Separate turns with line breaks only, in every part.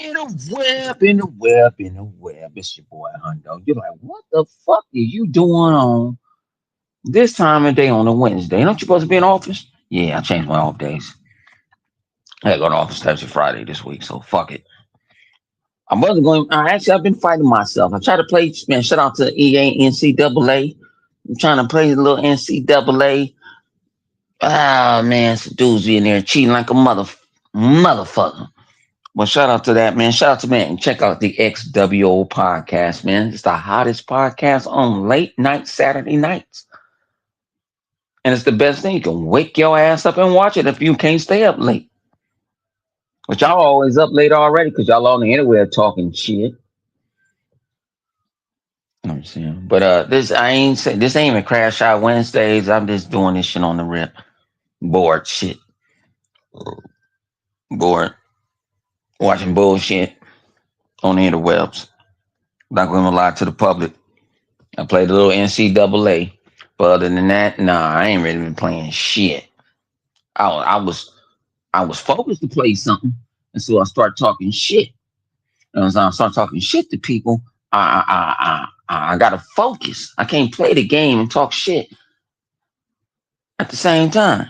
In the web. It's your boy Hundo. You're like, what the fuck are you doing on this time of day on a Wednesday? Don't you supposed to be in office? Yeah, I changed my off days. I had to go to office Thursday, Friday this week, so fuck it. I wasn't going. Actually, I've been fighting myself. I try to play. Man, shout out to EA NCAA. I'm trying to play a little NCAA. Ah man, some dudes be in there cheating like a motherfucker. Well, shout out to that, man. Shout out to man. Check out the XWO podcast, man. It's the hottest podcast on late night Saturday nights. And it's the best thing. You can wake your ass up and watch it if you can't stay up late. But y'all always up late already because y'all on the internet talking shit. I'm saying. But this I ain't say this ain't even crash out Wednesdays. I'm just doing this shit on the rip. Bored shit. Bored. Watching bullshit on the interwebs. Not gonna lie to the public. I played a little NCAA. But other than that, nah, I ain't really been playing shit. I was I was focused to play something, and so I start talking shit. And as I start talking shit to people, I gotta focus. I can't play the game and talk shit at the same time.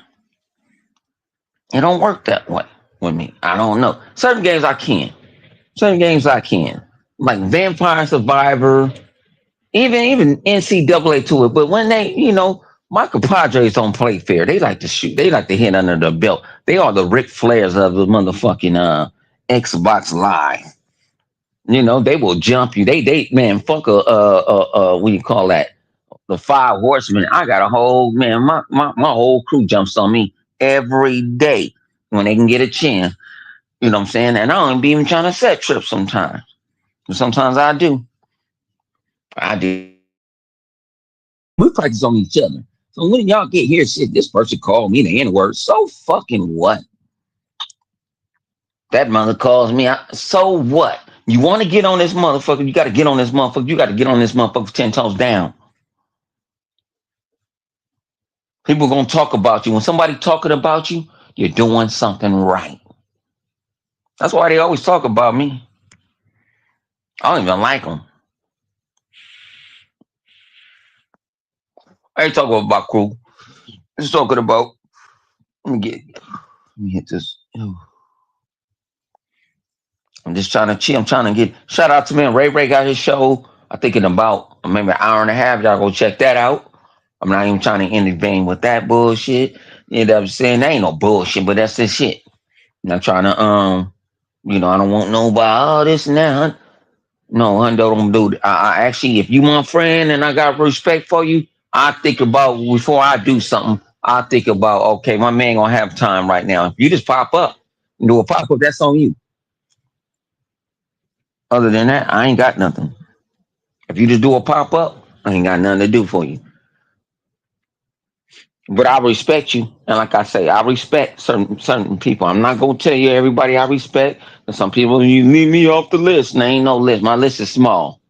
It don't work that way with me. I don't know. Certain games I can. Certain games I can. Like Vampire Survivor, even NCAA to it. But when my compadres don't play fair. They like to shoot. They like to hit under the belt. They are the Ric Flairs of the motherfucking Xbox Live. They will jump you. They man, fuck what do you call that? The five horsemen. I got a whole man. My whole crew jumps on me every day when they can get a chance. You know what I'm saying? And I don't be even trying to set trips sometimes. But sometimes I do. I do. We practice on each other. So when y'all get here, shit, this person called me the N word. So fucking what? That mother calls me. So what? You want to get on this motherfucker? You got to get on this motherfucker. You got to get on this motherfucker 10 toes down. People gonna talk about you. When somebody talking about you, you're doing something right. That's why they always talk about me. I don't even like them. I ain't talking about crew. Just talking about. Let me hit this. I'm just trying to chill. I'm trying to get shout out to me. Ray got his show. I think in about maybe an hour and a half. Y'all go check that out. I'm not even trying to intervene with that bullshit. You know what I'm saying? That ain't no bullshit, but that's the shit. I'm not trying to I don't want nobody this and that. No, Hundo don't do that. I actually, if you my friend and I got respect for you, I think about before I do something. I think about okay, my man gonna have time right now. If you just pop up, and do a pop up, that's on you. Other than that, I ain't got nothing. If you just do a pop up, I ain't got nothing to do for you. But I respect you, and like I say, I respect certain people. I'm not gonna tell you everybody I respect. And some people you leave me off the list. And there ain't no list. My list is small.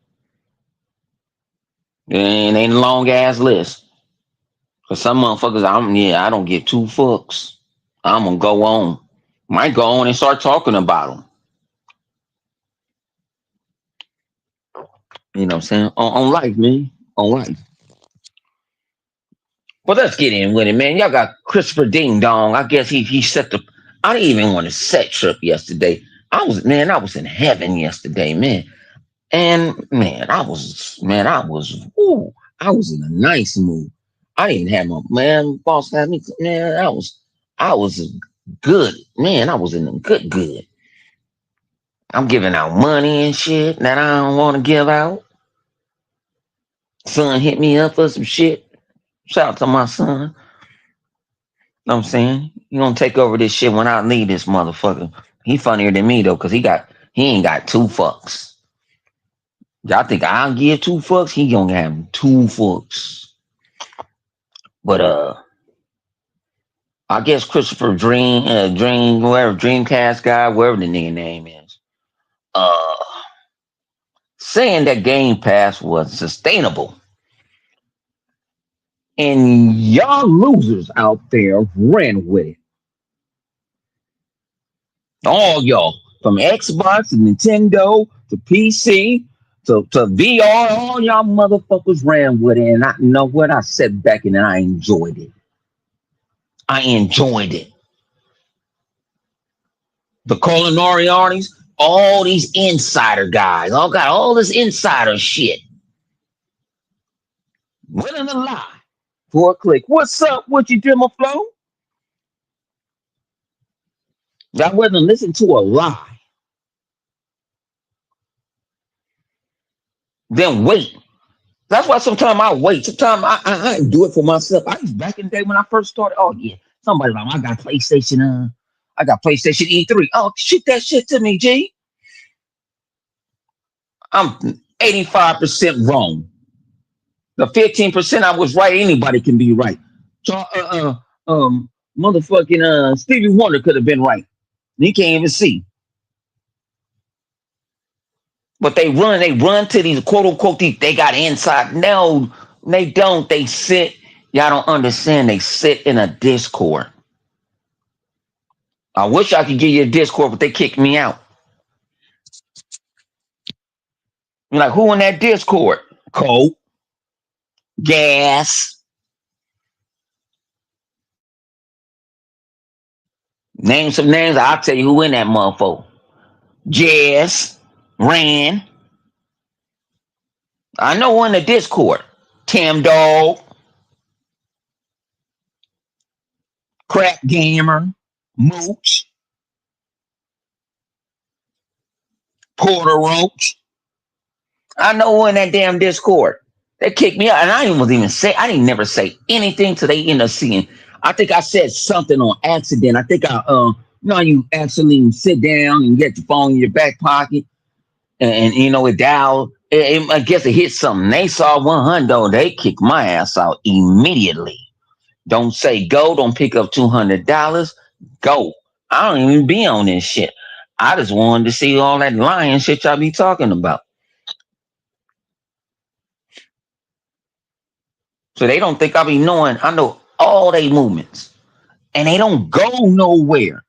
It ain't a long ass list. For some motherfuckers, I don't give two fucks. I'm gonna go on. Might go on and start talking about them. You know what I'm saying? On life, man. On life. But let's get in with it, man. Y'all got Christopher Ding Dong. I guess he set the. I didn't even want to set trip yesterday. I was in heaven yesterday, man. And ooh, I was in a nice mood. I didn't have my man boss had me, man. I was good, man. I was in a good. I'm giving out money and shit that I don't want to give out. Son hit me up for some shit. Shout out to my son. Know what I'm saying? You gonna take over this shit when I leave this motherfucker. He funnier than me though, cause he ain't got two fucks. Y'all think I'll give two fucks? He gonna have two fucks. But I guess Christopher whoever Dreamcast guy, wherever the nigga name is, uh, saying that Game Pass was sustainable, and y'all losers out there ran with it. All y'all. from Xbox to Nintendo to PC to VR. All y'all motherfuckers ran with it, and I you know what? I sat back and I enjoyed it. I enjoyed it. The culinary artists, all these insider guys, all got all this insider shit. Willing to lie for a click. What's up with you, Dimmer Flow? Y'all rather listen to a lie than wait. That's why sometimes I wait. Sometimes I do it for myself. I used back in the day when I first started. Oh yeah, somebody like I got PlayStation. I got PlayStation E3. Oh shoot that shit to me, G. I'm 85% wrong. The 15% I was right. Anybody can be right. So, motherfucking Stevie Wonder could have been right. He can't even see. But they run to these quote unquote they got inside. No, they don't. They sit. Y'all don't understand. They sit in a Discord. I wish I could give you a Discord, but they kicked me out. You're like, who in that Discord? Coke, gas. Name some names. I'll tell you who in that motherfucker. Jazz, Rand. I know one in the Discord. Tim Dog, Crack Gamer, Mooch, Porter Roach. I know one in that damn Discord. They kicked me out, and I didn't even say. I didn't never say anything till they end up seeing. I think I said something on accident. I think you actually sit down and get the phone in your back pocket, and you know it dialed. I guess it hit something. They saw 100. They kicked my ass out immediately. Don't say go. Don't pick up $200. Go. I don't even be on this shit. I just wanted to see all that lying shit y'all be talking about. So they don't think I be knowing. I know all they movements, and they don't go nowhere.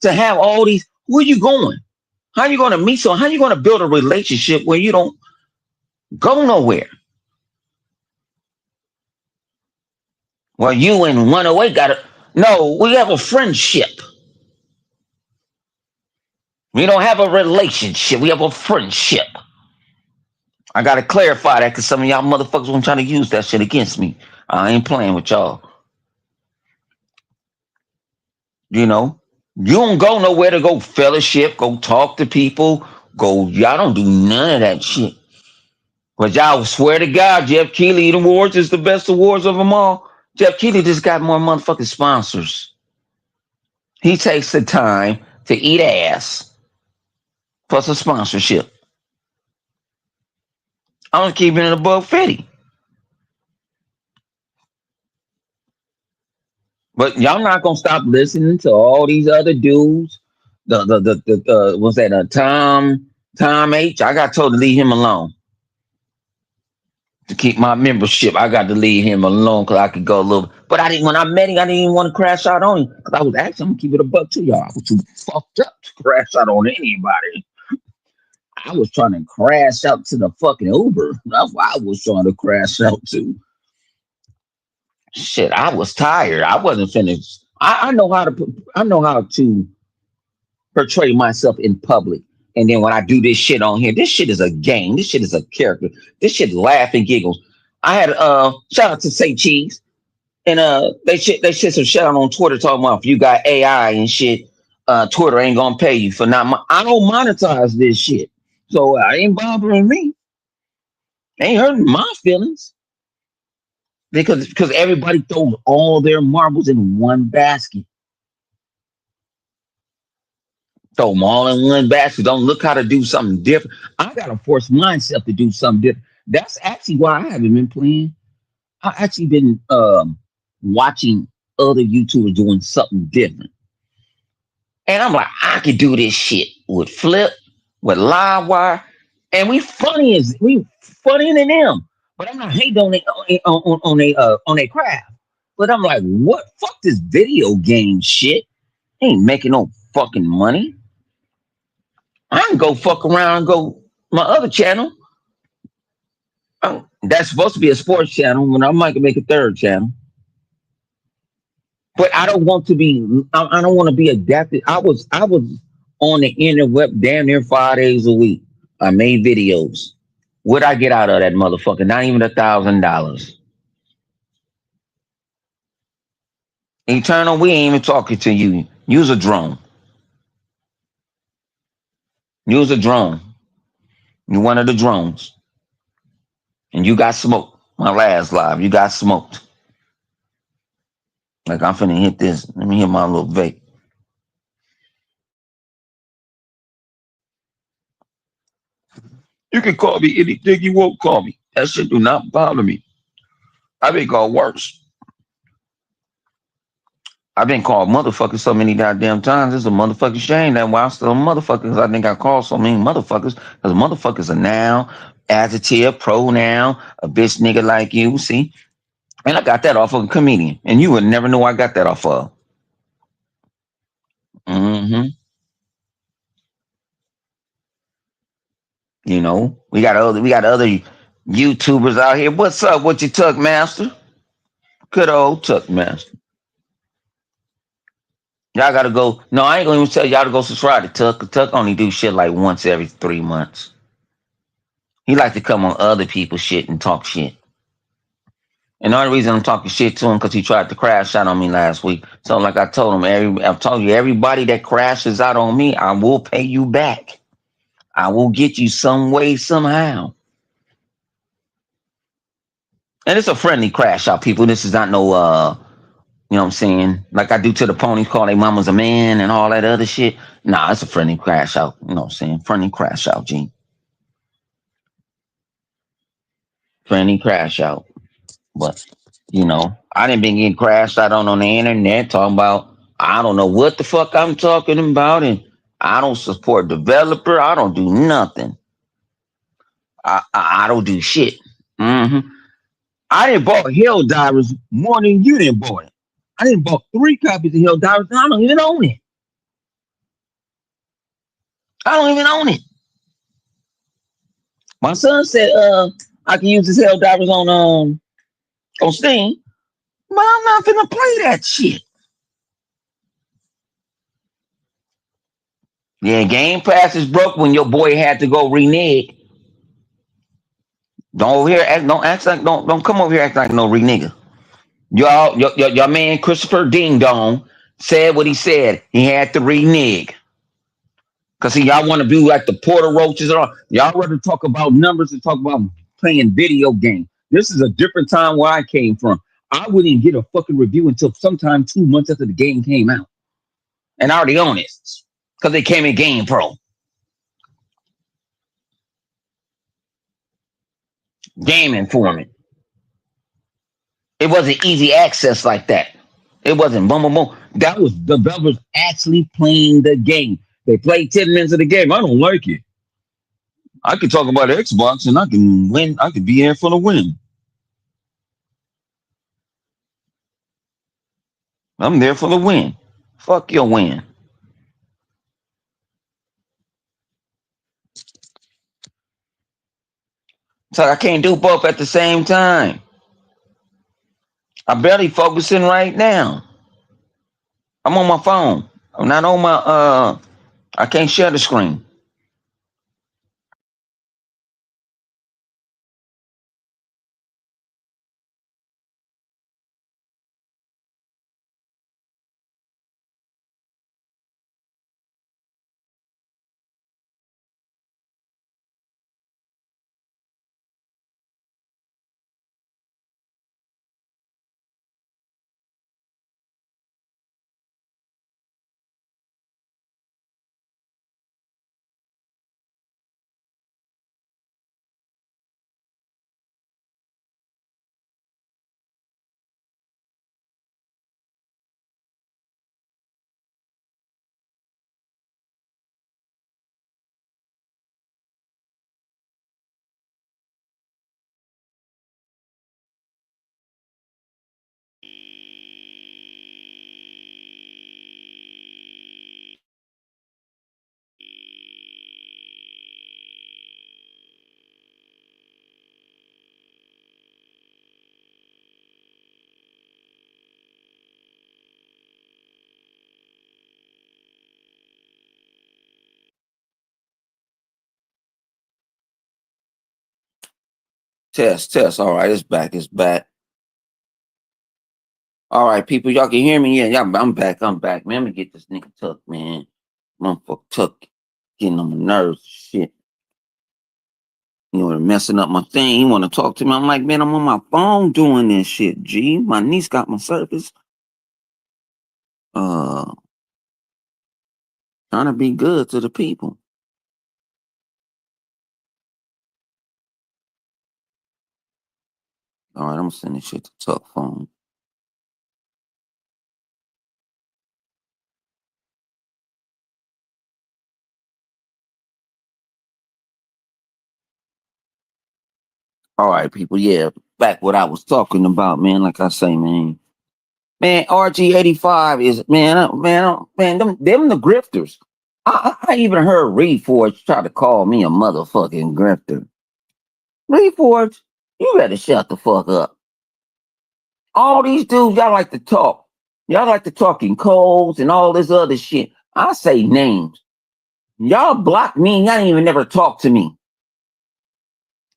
To have all these, where you going? How you going to meet someone? How you going to build a relationship where you don't go nowhere? Well, you and 108 got to. No, we have a friendship. We don't have a relationship. We have a friendship. I got to clarify that because some of y'all motherfuckers want to try to use that shit against me. I ain't playing with y'all. You know, you don't go nowhere to go fellowship, go talk to people, go. Y'all don't do none of that shit. But y'all swear to God, Jeff Keighley Awards is the best awards of them all. Jeff Keighley just got more motherfucking sponsors. He takes the time to eat ass for some sponsorship. I'm keeping it above 50. But y'all not gonna stop listening to all these other dudes. What's that? Tom H. I got told to leave him alone to keep my membership. I got to leave him alone because I could go a little. But I didn't. When I met him, I didn't even want to crash out on him because I was actually I'm gonna keep it a buck to y'all. I was too fucked up to crash out on anybody. I was trying to crash out to the fucking Uber. That's why I was trying to crash out to. Shit, I was tired. I wasn't finished. I know how to put. I know how to portray myself in public. And then when I do this shit on here, this shit is a game. This shit is a character. This shit laugh and giggles. I had shout out to Say Cheese. And they said some shit out on Twitter talking about if you got AI and shit, Twitter ain't gonna pay you for not I don't monetize this shit. So I ain't bothering me. Ain't hurting my feelings. Because everybody throws all their marbles in one basket. Throw them all in one basket. Don't look how to do something different. I gotta force myself to do something different. That's actually why I haven't been playing. I actually been watching other YouTubers doing something different. And I'm like, I could do this shit with Flip, with Livewire, and we funnier than them. But I'm not hating on their craft. But I'm like, what? Fuck this video game shit. Ain't making no fucking money. I can go fuck around and go my other channel. That's supposed to be a sports channel. When I might make a third channel, but I don't want to be. I don't want to be adapted. I was on the interweb damn near 5 days a week. I made videos. What I get out of that motherfucker? Not even $1,000. Eternal, we ain't even talking to you. Use a drone. Use a drone. You one of the drones, and you got smoked. My last live, you got smoked. Like I'm finna hit this. Let me hit my little vape. You can call me anything you want. Call me. That shit do not bother me. I've been called worse. I've been called motherfucker so many goddamn times. It's a motherfucking shame that while I'm still a motherfucker, 'cause I think I called so many motherfuckers. Because motherfuckers are noun, adjective, pronoun, a bitch nigga like you. See, and I got that off of a comedian, and you would never know I got that off of. Hmm. We got other YouTubers out here. What's up? What you took, master? Good old took, master. Y'all gotta go. No, I ain't gonna even tell y'all to go subscribe to Tuck. Tuck only do shit like once every 3 months. He like to come on other people's shit and talk shit. And the only reason I'm talking shit to him because he tried to crash out on me last week. So like I told him, I've told you, everybody that crashes out on me, I will pay you back. I will get you some way, somehow. And it's a friendly crash out, people. This is not no you know what I'm saying? Like I do to the ponies, call their mamas a man and all that other shit. Nah, it's a friendly crash out. You know what I'm saying? Friendly crash out, G. Friendly crash out. But I didn't been getting crashed out on the internet talking about I don't know what the fuck I'm talking about, and I don't support developer. I don't do nothing. I don't do shit. Hmm. I didn't bought Hell Divers more than you didn't bought it. I didn't bought 3 copies of Hell Divers, and I don't even own it. I don't even own it. My son said I can use his Hell Divers on Steam, but I'm not gonna play that shit. Yeah, Game Pass is broke when your boy had to go renege. Don't over here act. Don't act like. Don't come over here acting like no nigga. Your man Christopher Ding Dong said what he said. He had to renege because see y'all want to do like the Porter Roaches and all. Y'all rather talk about numbers and talk about playing video games. This is a different time where I came from. I wouldn't get a fucking review until sometime 2 months after the game came out, and I already own it because they came in Game Pro, Game Informant. It wasn't easy access like that. It wasn't boom, boom, boom. That was developers actually playing the game. They played 10 minutes of the game. I don't like it. I can talk about Xbox and I can win. I can be in for the win. I'm there for the win. Fuck your win. So I can't do both at the same time. I'm barely focusing right now. I'm on my phone. I'm not on my I can't share the screen. Test. All right, it's back. It's back. All right, people, y'all can hear me? Yeah, y'all, I'm back. Man, let me get this nigga Tuck, man. Motherfucker Tuck getting on my nerves. Shit. You know, messing up my thing. He want to talk to me. I'm like, man, I'm on my phone doing this shit, G. My niece got my service. Trying to be good to the people. All right, I'm gonna send this shit to Tuck phone. All right, people. Yeah, back what I was talking about, man. Like I say, man. Man, RG85 is man. Them the grifters. I even heard Reed Forge try to call me a motherfucking grifter. Reed Forge, you better shut the fuck up. All these dudes, y'all like to talk. Y'all like to talk in codes and all this other shit. I say names. Y'all block me. Y'all ain't even never talk to me.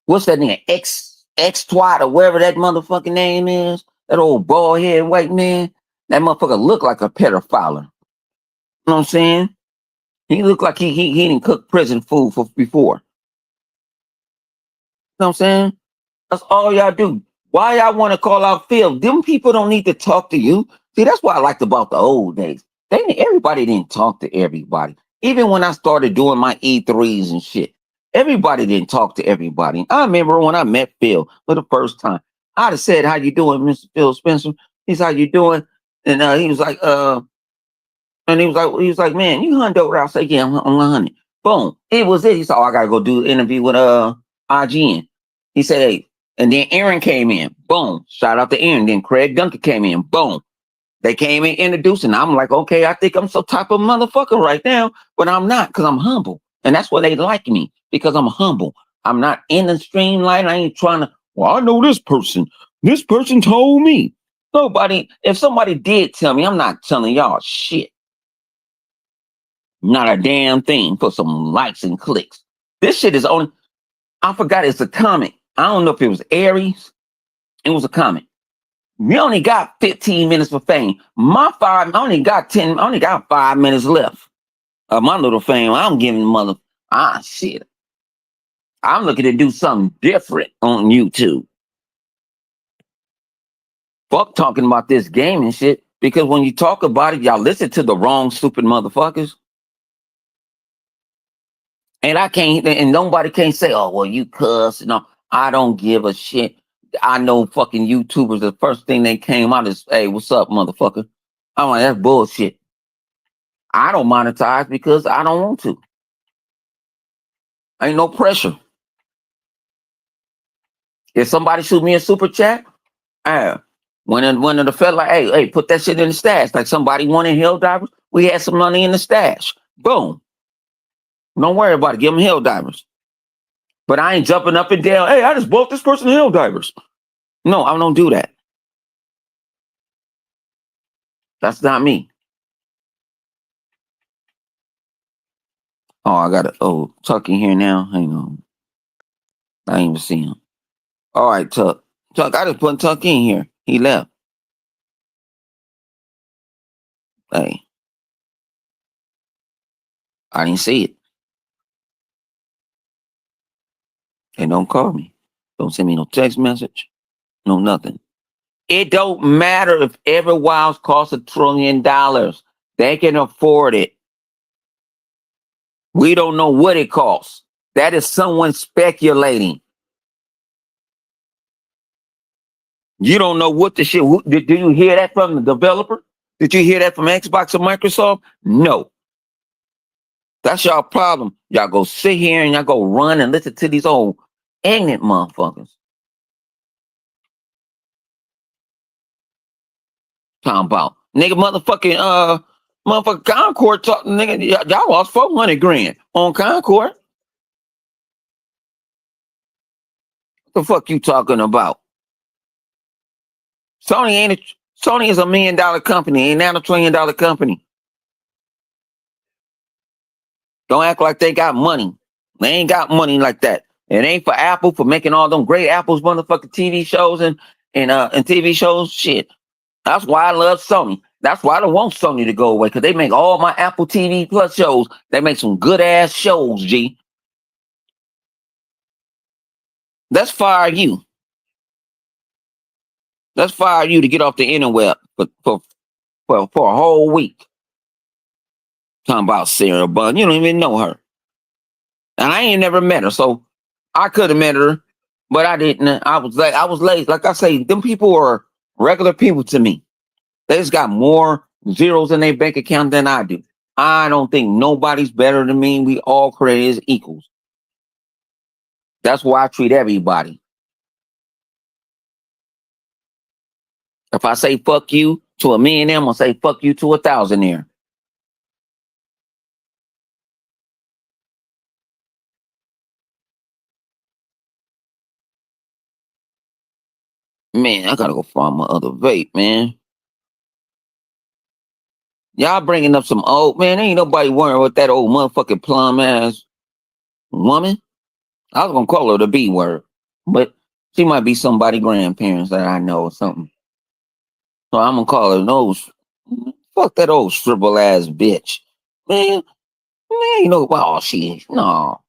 What's that nigga? X twat or whatever that motherfucking name is. That old bald head white man. That motherfucker look like a pedophile. You know what I'm saying? He looked like he didn't cook prison food for before. You know what I'm saying? That's all y'all do. Why y'all want to call out Phil? Them people don't need to talk to you. See, that's what I liked about the old days. Everybody didn't talk to everybody. Even when I started doing my E3s and shit, everybody didn't talk to everybody. I remember when I met Phil for the first time, I'd have said, "How you doing, Mr. Phil Spencer?" He's "How you doing?" And he was like, "Man, you hunt over." I say, "Yeah, I'm hunting." Boom. It was it. He said, "Oh, I gotta go do an interview with IGN." He said, "Hey," and then Aaron came in. Boom. Shout out to Aaron. Then Craig Duncan came in. Boom. They came in introducing. I'm like, okay, I think I'm some type of motherfucker right now, but I'm not because I'm humble. And that's why they like me, because I'm humble. I'm not in the streamline. I ain't trying to, well, I know this person. This person told me. Nobody, if somebody did tell me, I'm not telling y'all shit. Not a damn thing for some likes and clicks. This shit is only, I forgot it's a comment. I don't know if it was Aries. It was a comment. We only got 15 minutes for fame. I only got 5 minutes left of my little fame. I'm giving shit. I'm looking to do something different on YouTube. Fuck talking about this game and shit. Because when you talk about it, y'all listen to the wrong stupid motherfuckers. And nobody can't say, "Oh, well, you cuss." No, I don't give a shit. I know fucking YouTubers, the first thing they came out is, "Hey, what's up, motherfucker?" I'm like, that's bullshit. I don't monetize because I don't want to. Ain't no pressure. If somebody shoot me a super chat, one of the fella, like, hey, put that shit in the stash. Like somebody wanted Hell Divers, we had some money in the stash. Boom. Don't worry about it. Give them Hell Divers. But I ain't jumping up and down. Hey, I just bought this person Hell Divers. No, I don't do that. That's not me. Oh, I got Tuck in here now. Hang on. I ain't even see him. All right, Tuck. Tuck, I just put Tuck in here. He left. Hey, I didn't see it. Hey, don't call me. Don't send me no text message. No nothing. It don't matter if every wild costs $1 trillion. They can afford it. We don't know what it costs. That is someone speculating. You don't know what the shit. Did you hear that from the developer? Did you hear that from Xbox or Microsoft? No. That's y'all problem. Y'all go sit here and y'all go run and listen to these old ignorant motherfuckers. Talking about nigga motherfucking Concord talking nigga. Y'all lost 400 grand on Concord. What the fuck you talking about? Sony is a $1 million company, ain't that a $1 trillion company? Don't act like they got money. They ain't got money like that. It ain't for Apple for making all them great Apple's motherfucking TV shows and TV shows. Shit. That's why I love Sony. That's why I don't want Sony to go away, because they make all my Apple TV Plus shows. They make some good ass shows, G. Let's fire you. Let's fire you to get off the interweb for a whole week. Talking about Sarah Bun. You don't even know her. And I ain't never met her, so I could have met her, but I didn't. I was late. Like I say, them people are regular people to me. They just got more zeros in their bank account than I do. I don't think nobody's better than me. We all created as equals. That's why I treat everybody. If I say fuck you to a millionaire, I'm gonna say fuck you to a thousandaire. Man, I gotta go find my other vape, man. Y'all bringing up some old, man, ain't nobody worrying with that old motherfucking plum ass woman. I was gonna call her the B word, but she might be somebody grandparents that I know or something. So I'm gonna call her those. Fuck that old shrivel ass bitch. Man, you know, oh, she, no.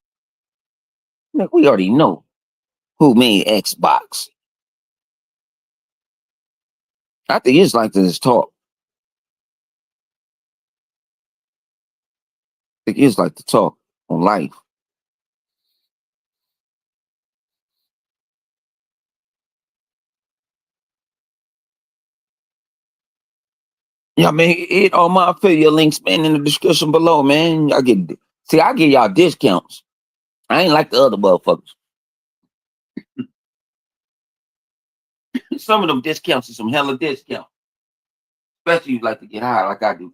Man, we already know who made Xbox. I think it's like to just talk. I think it's like to talk on life. Yeah, man, hit all my affiliate links, man, in the description below, man. I give y'all discounts. I ain't like the other motherfuckers. Some of them discounts are some hella discounts. Especially if you like to get high like I do.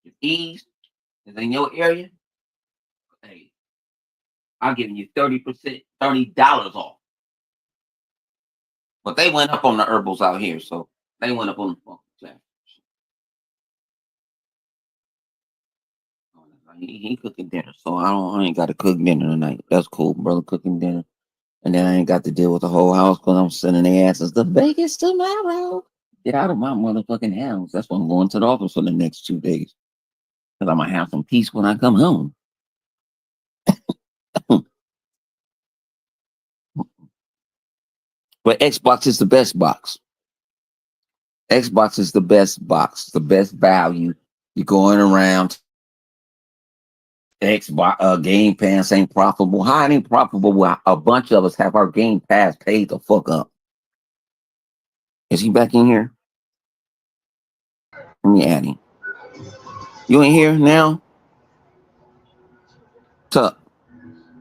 If Ease is in your area, hey, I'm giving you 30%, $30 off. But they went up on the herbals out here, so they went up on the phone. He cooking dinner, so I ain't got to cook dinner tonight. That's cool, brother, cooking dinner. And then I ain't got to deal with the whole house because I'm sending their asses to Vegas tomorrow. Get out of my motherfucking house. That's why I'm going to the office for the next 2 days. Because I'm going to have some peace when I come home. But Xbox is the best box. Xbox is the best box, the best value. You're going around. Xbox Game Pass ain't profitable. How it ain't profitable? Well, a bunch of us have our Game Pass paid the fuck up. Is he back in here? Let me add him. You in here now? Tuck.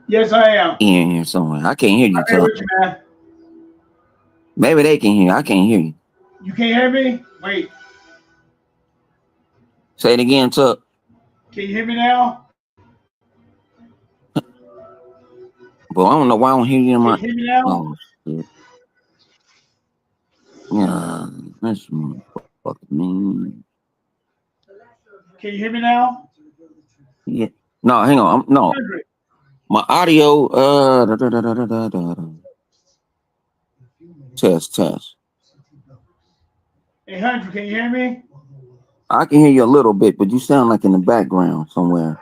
Yes, I am.
He in here somewhere. I can't hear you,
Okay,
Tuck.
with you, man.
Maybe they can hear you. I can't hear you.
You can't hear me? Wait.
Say it again, Tuck.
Can you hear me now?
But I don't know why I don't hear you in my.
Can you hear me now?
Oh shit. Yeah, that's fucking mean.
Can you hear me now?
Yeah. No, hang on. No.
100.
My audio. Test.
Hey, 100, can you hear me?
I can hear you a little bit, but you sound like in the background somewhere.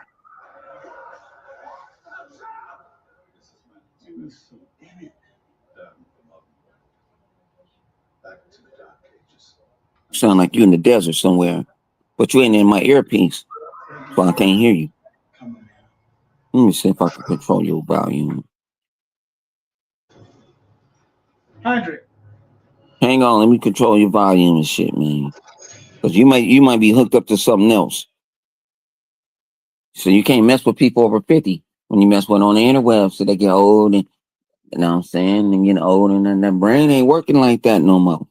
You sound like you in the desert somewhere, but you ain't in my earpiece, so I can't hear you. Let me see if I can control your volume.
100.
Hang on, let me control your volume and shit, man. Cause you might be hooked up to something else. So you can't mess with people over 50 when you mess with on the interweb, so they get old and you know what I'm saying, and getting old and then that brain ain't working like that no more.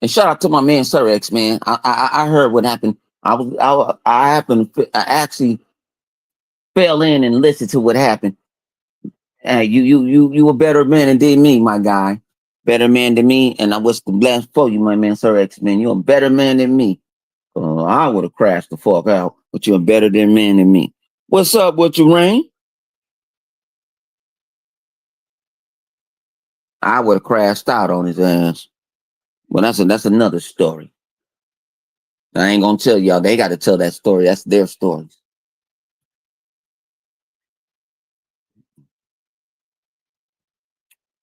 And shout out to my man Sir X, man. I heard what happened. I actually fell in and listened to what happened. You a better man than did me, my guy. better man than me. And I was the blast for you, my man, Sir X-Men. You're a better man than me. I would have crashed the fuck out, but you're a better than man than me. What's up with you, Rain? I would have crashed out on his ass. Well, that's another story. I ain't gonna tell y'all. They got to tell that story. That's their story.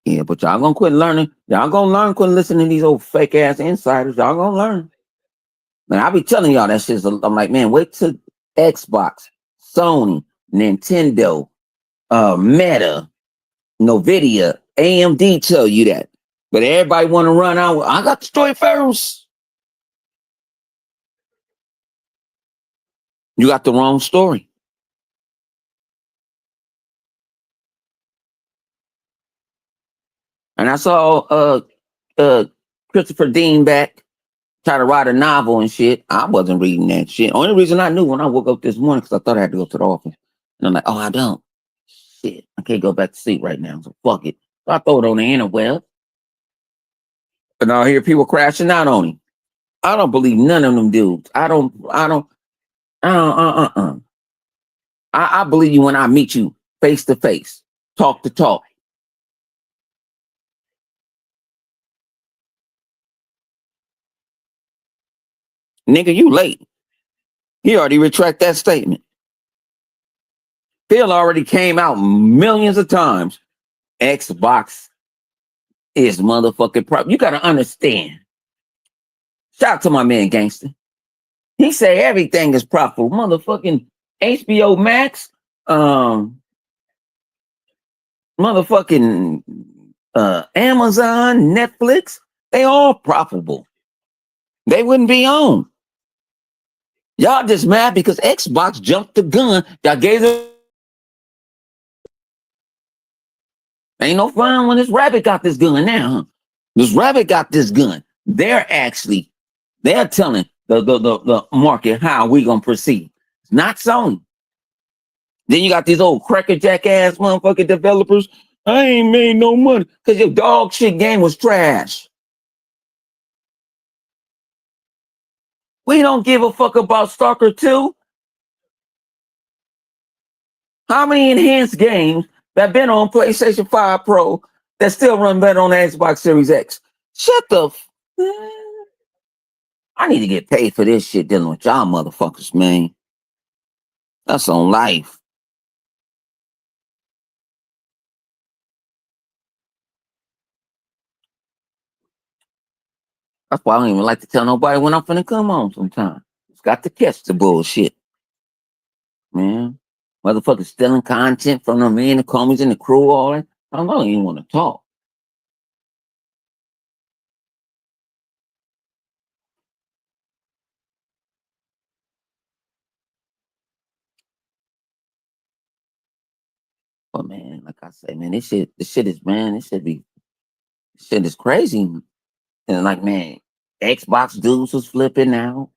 Yeah, but y'all gonna quit learning. Y'all gonna learn, quit listening to these old fake ass insiders. Y'all gonna learn. Man, I be telling y'all that shit. I'm like, man, wait till Xbox, Sony, Nintendo, Meta, Nvidia, AMD tell you that. But everybody want to run out. I got the story first. You got the wrong story. And I saw Christopher Dean back try to write a novel and shit. I wasn't reading that shit. Only reason I knew when I woke up this morning because I thought I had to go to the office. And I'm like, oh, I don't. Shit, I can't go back to sleep right now. So fuck it. So I throw it on the interweb. And I hear people crashing out on him. I don't believe none of them dudes. I believe you when I meet you face to face, talk to talk. Nigga, you late. He already retract that statement. Phil already came out millions of times. Xbox is motherfucking prop. You gotta understand. Shout out to my man Gangster. He say everything is profitable. Motherfucking HBO Max, motherfucking Amazon, Netflix, they all profitable. They wouldn't be on. Y'all just mad because Xbox jumped the gun. Y'all gave them. Ain't no fun when this rabbit got this gun now, huh? This rabbit got this gun. They're telling the market how we gonna proceed. It's not Sony. Then you got these old crackerjack ass motherfucking developers. I ain't made no money because your dog shit game was trash. We don't give a fuck about Stalker 2. How many enhanced games that been on PlayStation 5 Pro that still run better on the Xbox Series X? Shut the I need to get paid for this shit dealing with y'all motherfuckers, man. That's on life. That's why I don't even like to tell nobody when I'm finna come on sometimes. It's got to catch the bullshit. Man. Motherfuckers stealing content from the man, the comies, and the crew, all that. I don't even want to talk. But man, like I say, man, this shit is, man, this shit is crazy. And like, man, Xbox dudes was flipping out.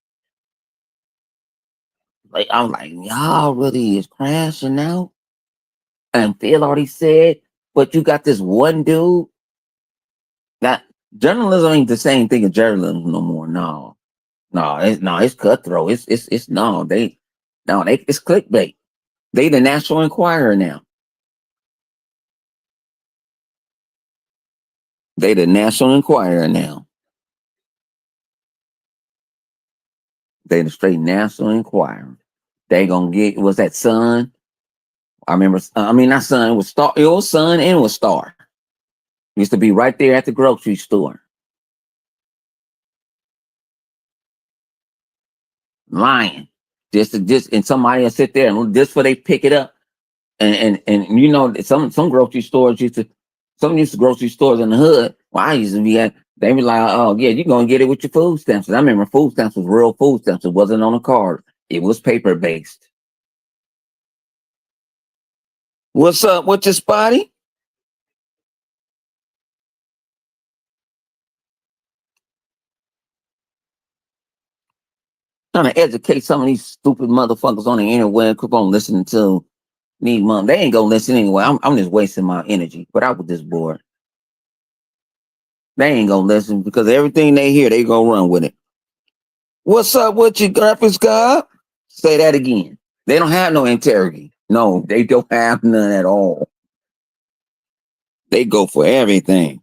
Like, I'm like, y'all really is crashing out. And Phil already said, but you got this one dude. That journalism ain't the same thing as journalism no more. No, it's cutthroat. It's it's clickbait. They the National Enquirer now. They the National Enquirer now. They the straight National Enquirer. They gonna get was that Sun? I remember. Not Sun. It was Star. It was Sun and it was Star. Used to be right there at the grocery store. Lying. Just and somebody will sit there and just for they pick it up. And you know some grocery stores used to grocery stores in the hood. Well, I used to be at. They be like, oh yeah, you're gonna get it with your food stamps. And I remember food stamps was real food stamps. It wasn't on a card. It was paper based. What's up with your spotty? Trying to educate some of these stupid motherfuckers on the internet. Keep on listening to me, mom. They ain't gonna listen anyway. I'm just wasting my energy. But I was just bored. They ain't gonna listen because everything they hear, they gonna run with it. What's up with your graphics, God? Say that again. They don't have no integrity. No, they don't have none at all. They go for everything.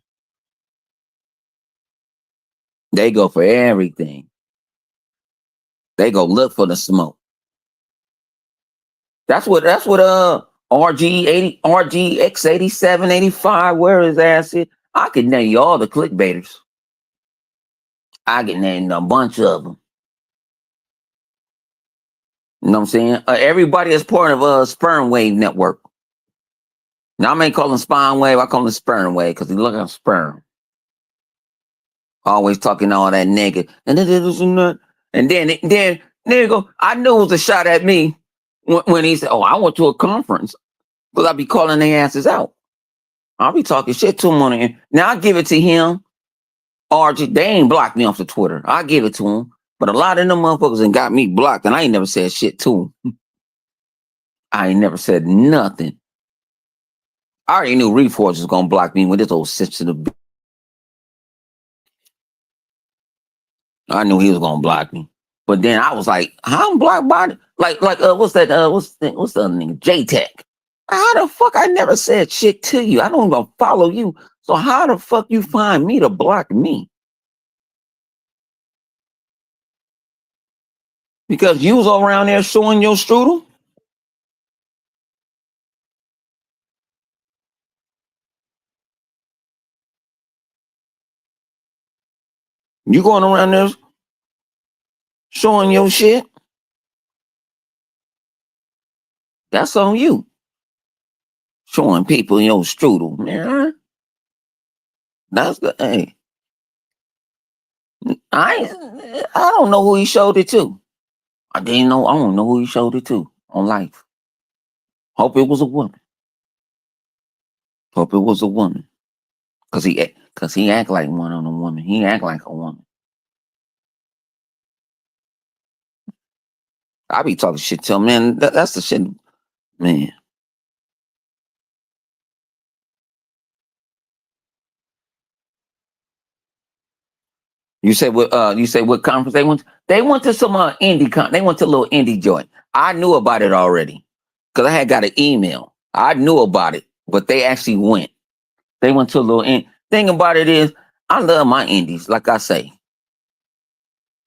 They go for everything. They go look for the smoke. That's what RG80, RGX87, 85, where his ass is. I can name you all the clickbaiters. I can name a bunch of them. You know what I'm saying? Everybody is part of Sperm Wave Network. Now I ain't calling Spine Wave, I call them Sperm Wave because they look at sperm. Always talking all that negative. And then there you go. I knew it was a shot at me when he said, "Oh, I went to a conference," because I be calling their asses out. I'll be talking shit to him on it. Now I give it to him. RG, they ain't blocked me off the Twitter. I give it to him. But a lot of them motherfuckers ain't got me blocked, and I ain't never said shit to them. I ain't never said nothing. I already knew Reforge was gonna block me with this old sensitive. I knew he was gonna block me. But then I was like, how I'm blocked by it? Like what's that? What's the other name? JTech. How the fuck I never said shit to you? I don't even follow you. So how the fuck you find me to block me? Because you was around there showing your strudel? You going around there showing your shit? That's on you. Showing people your strudel, man. That's the hey. I don't know who he showed it to. I don't know who he showed it to on life. Hope it was a woman. Hope it was a woman. Cause he act like one on a woman. He act like a woman. I be talking shit to him, man. That's the shit, man. You say what? You say what conference they went? They went to some indie They went to a little indie joint. I knew about it already because I had got an email. I knew about it, but they actually went. They went to a little thing about it is I love my indies. Like I say,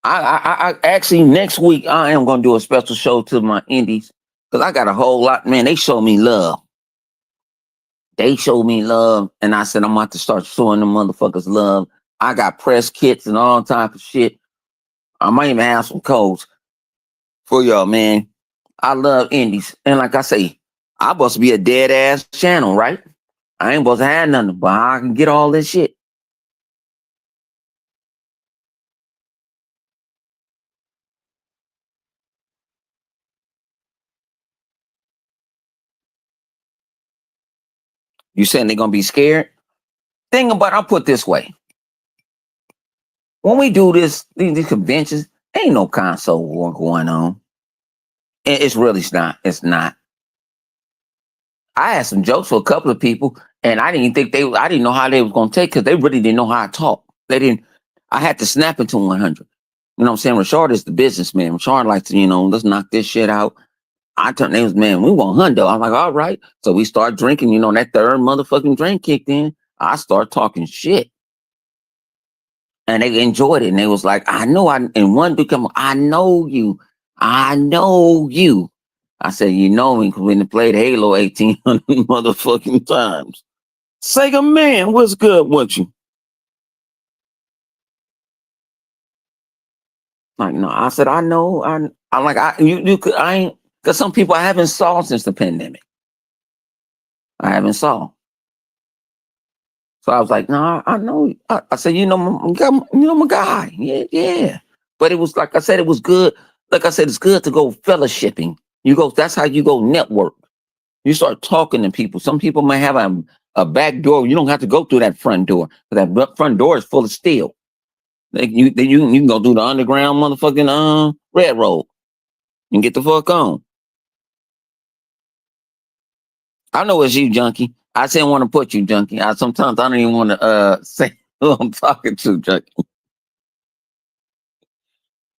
I actually next week I am gonna do a special show to my indies because I got a whole lot. Man, they show me love. They showed me love, and I said I'm about to start showing them motherfuckers love. I got press kits and all type of shit. I might even have some codes for y'all, man. I love indies, and like I say, I supposed to be a dead ass channel, right? I ain't supposed to have nothing, but I can get all this shit. You saying they're gonna be scared? Thing about I'll put this way. When we do these conventions, ain't no console war going on. It's really not. It's not. I had some jokes for a couple of people, and I didn't know how they was gonna take because they really didn't know how I talk. They didn't. I had to snap into 100. You know what I'm saying? Rashard is the businessman. Rashard likes to, let's knock this shit out. I turned names, man, we want hundo. I'm like, all right. So we start drinking, that third motherfucking drink kicked in. I start talking shit. And they enjoyed it. And they was like, and one dude come, I know you. I know you. I said, you know me because we played Halo 1,800 motherfucking times. Sega man, what's good with you? Like, no, I said, I know. I'm like, I ain't, because some people I haven't saw since the pandemic. I haven't saw. So I was like, no, I know. I said, my guy. Yeah, yeah. But it was, like I said, it was good. Like I said, it's good to go fellowshipping. That's how you go network. You start talking to people. Some people may have a back door. You don't have to go through that front door. But that front door is full of steel. You can go through the underground motherfucking railroad and get the fuck on. I know it's you, junkie. I didn't want to put you, junkie. Sometimes I don't even want to say who I'm talking to, Junkie.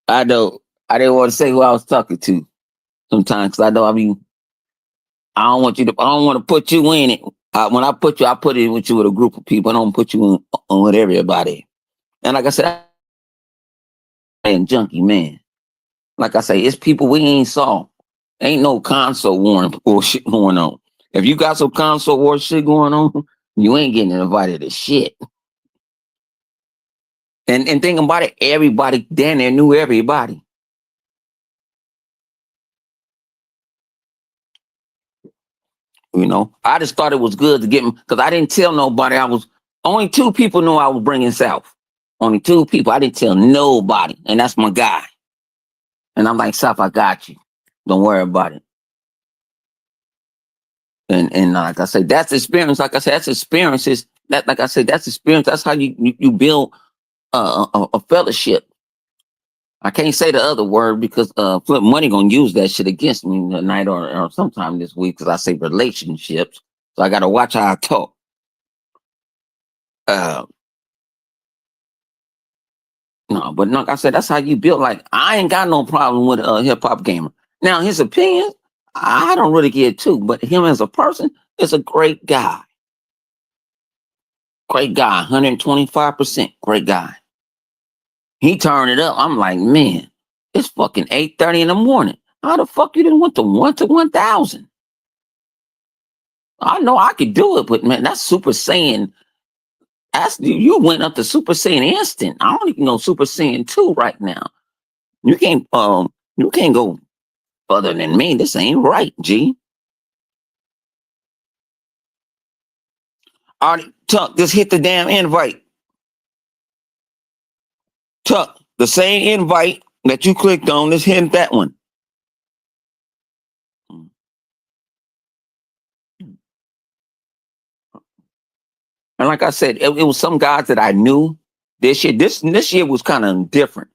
I know. I didn't want to say who I was talking to sometimes because I know. I mean, I don't want you to. I don't want to put you in it. When I put you, I put it with you with a group of people. I don't put you on with everybody. And like I said, and Junkie, man. Like I say, it's people we ain't saw. Ain't no console war or shit going on. If you got some console war shit going on, you ain't getting invited to shit. And think about it, everybody down there knew everybody. You know, I just thought it was good to get them because I didn't tell nobody. I was only two people knew I was bringing South. Only two people. I didn't tell nobody, and that's my guy. And I'm like, South, I got you. Don't worry about it. And like I said, that's experience. Like I said, that's experiences. That like I said, that's experience. That's how you build a fellowship. I can't say the other word because Flip Money gonna use that shit against me tonight or sometime this week because I say relationships. So I gotta watch how I talk. Uh, no, but like I said, that's how you build. Like I ain't got no problem with a hip hop gamer. Now his opinions, I don't really get to, but him as a person is a great guy. Great guy, 125%. Great guy. He turned it up. I'm like, man, it's fucking 8:30 in the morning. How the fuck you didn't went to 1,000? I know I could do it, but man, that's Super Saiyan. That's you went up to Super Saiyan instant. I don't even know Super Saiyan 2 right now. You can't go further than me. This ain't right, G. All right, Tuck, just hit the damn invite. Tuck, the same invite that you clicked on, just hit that one. And like I said, it was some guys that I knew. This year was kind of different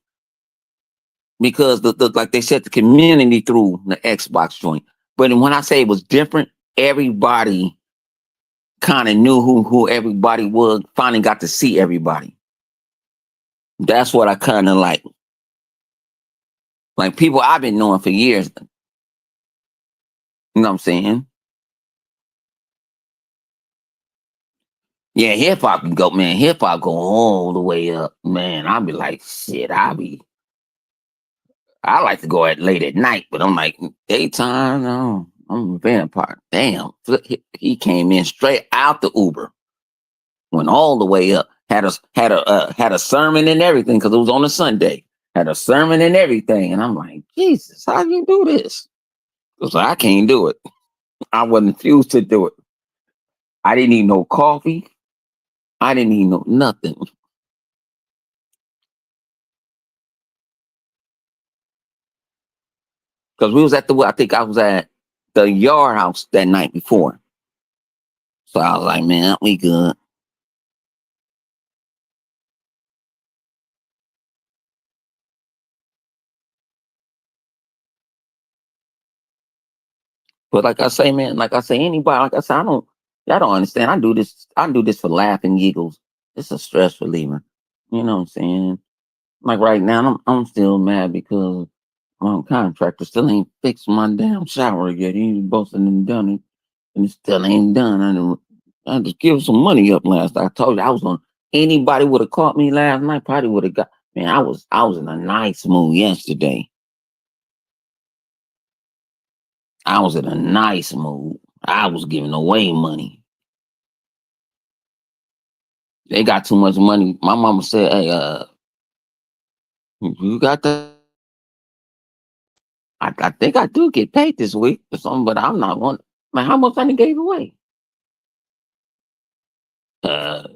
because the like they said, the community through the Xbox joint. But when I say it was different, everybody kind of knew who everybody was. Finally got to see everybody. That's what I kind of like. Like people I've been knowing for years. You know what I'm saying? Yeah, hip hop can go, man. Hip hop go all the way up, man. I'll be like, shit. I like to go at late at night, but I'm like daytime. No, I'm a vampire. Damn, he came in straight out the Uber, went all the way up. Had a sermon and everything because it was on a Sunday. Had a sermon and everything, and I'm like, Jesus, how you do this? Because I can't do it. I wasn't fused to do it. I didn't need no coffee. I didn't need no nothing. Because we was at I think I was at the Yard House that night before. So I was like, man, we good. But like I say, man, like I say, anybody, like I say, y'all don't understand. I do this for laughing giggles. It's a stress reliever. You know what I'm saying? Like right now, I'm still mad because my contractor still ain't fixed my damn shower yet. He ain't busted and done it, and it still ain't done. I just give some money up last. I told you I was on. Anybody would have caught me last night, probably would have got. Man, I was in a nice mood yesterday. I was in a nice mood. I was giving away money. They got too much money. My mama said, "Hey, you got that?" I think I do get paid this week or something, but I'm not one. Man, how much I done gave away? Uh,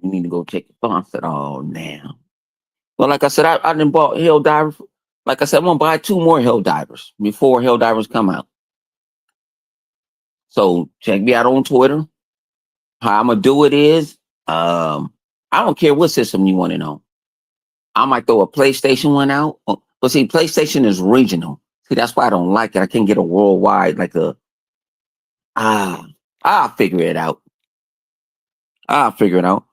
you need to go check your phone. I said, "Oh, now." Well, like I said, I done bought Hell Divers. Like I said, I'm gonna buy 2 more Hell Divers before Hell Divers come out. So check me out on Twitter. How I'm gonna do it is, I don't care what system you want to know. I might throw a PlayStation one out. But see, PlayStation is regional. See, that's why I don't like it. I can't get a worldwide like a ah. I'll figure it out. I'll figure it out.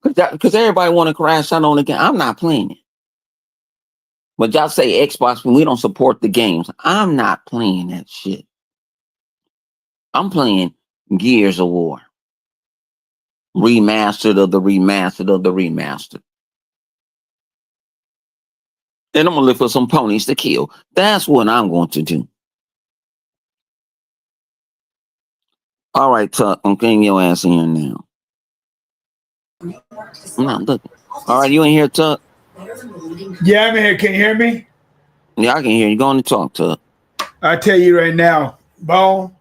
Because everybody want to crash out on the game. I'm not playing it. But y'all say Xbox when we don't support the games. I'm not playing that shit. I'm playing Gears of War. Remastered of the remastered of the remastered. And I'm going to look for some ponies to kill. That's what I'm going to do. All right, Tuck. I'm getting your ass in here now. I'm not looking. All right, you in here, Tuck?
Yeah, I'm in here. Can you hear me?
Yeah, I can hear you. Go on and talk, Tuck.
I tell you right now, Bone.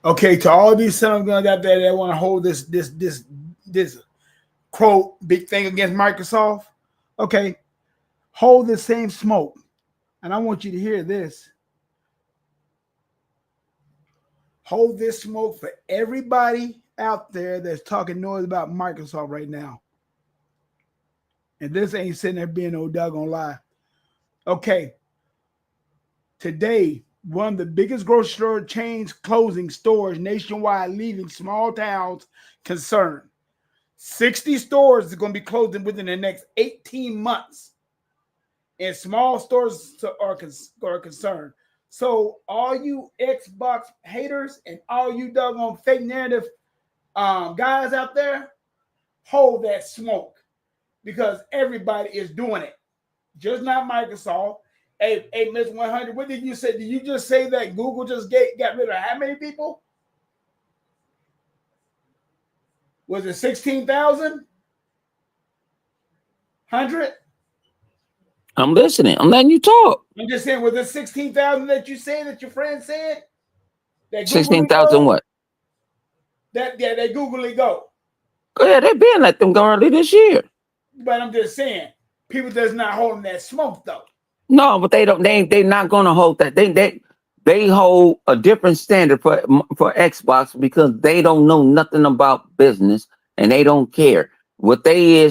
Okay, to all these son of guns out there that want to hold this quote big thing against Microsoft. Okay, hold the same smoke, and I want you to hear this. Hold this smoke for everybody out there that's talking noise about Microsoft right now. And this ain't sitting there being no doggone lie. Okay. Today, one of the biggest grocery store chains closing stores nationwide, leaving small towns concerned. 60 stores are going to be closing within the next 18 months. And small stores are concerned. So all you Xbox haters and all you doggone fake narrative guys out there, hold that smoke because everybody is doing it. Just not Microsoft. Hey, Miss 100, what did you say? Did you just say that Google just got rid of how many people? Was it 16,000? 100?
I'm listening. I'm letting you talk.
I'm just saying, was it 16,000 that you said that your friend said?
16,000 what?
That Googly go.
Go ahead, they've been let them go early this year.
But I'm just saying, people that's not holding that smoke though.
No, but they're not gonna hold that. They hold a different standard for Xbox because they don't know nothing about business and they don't care. What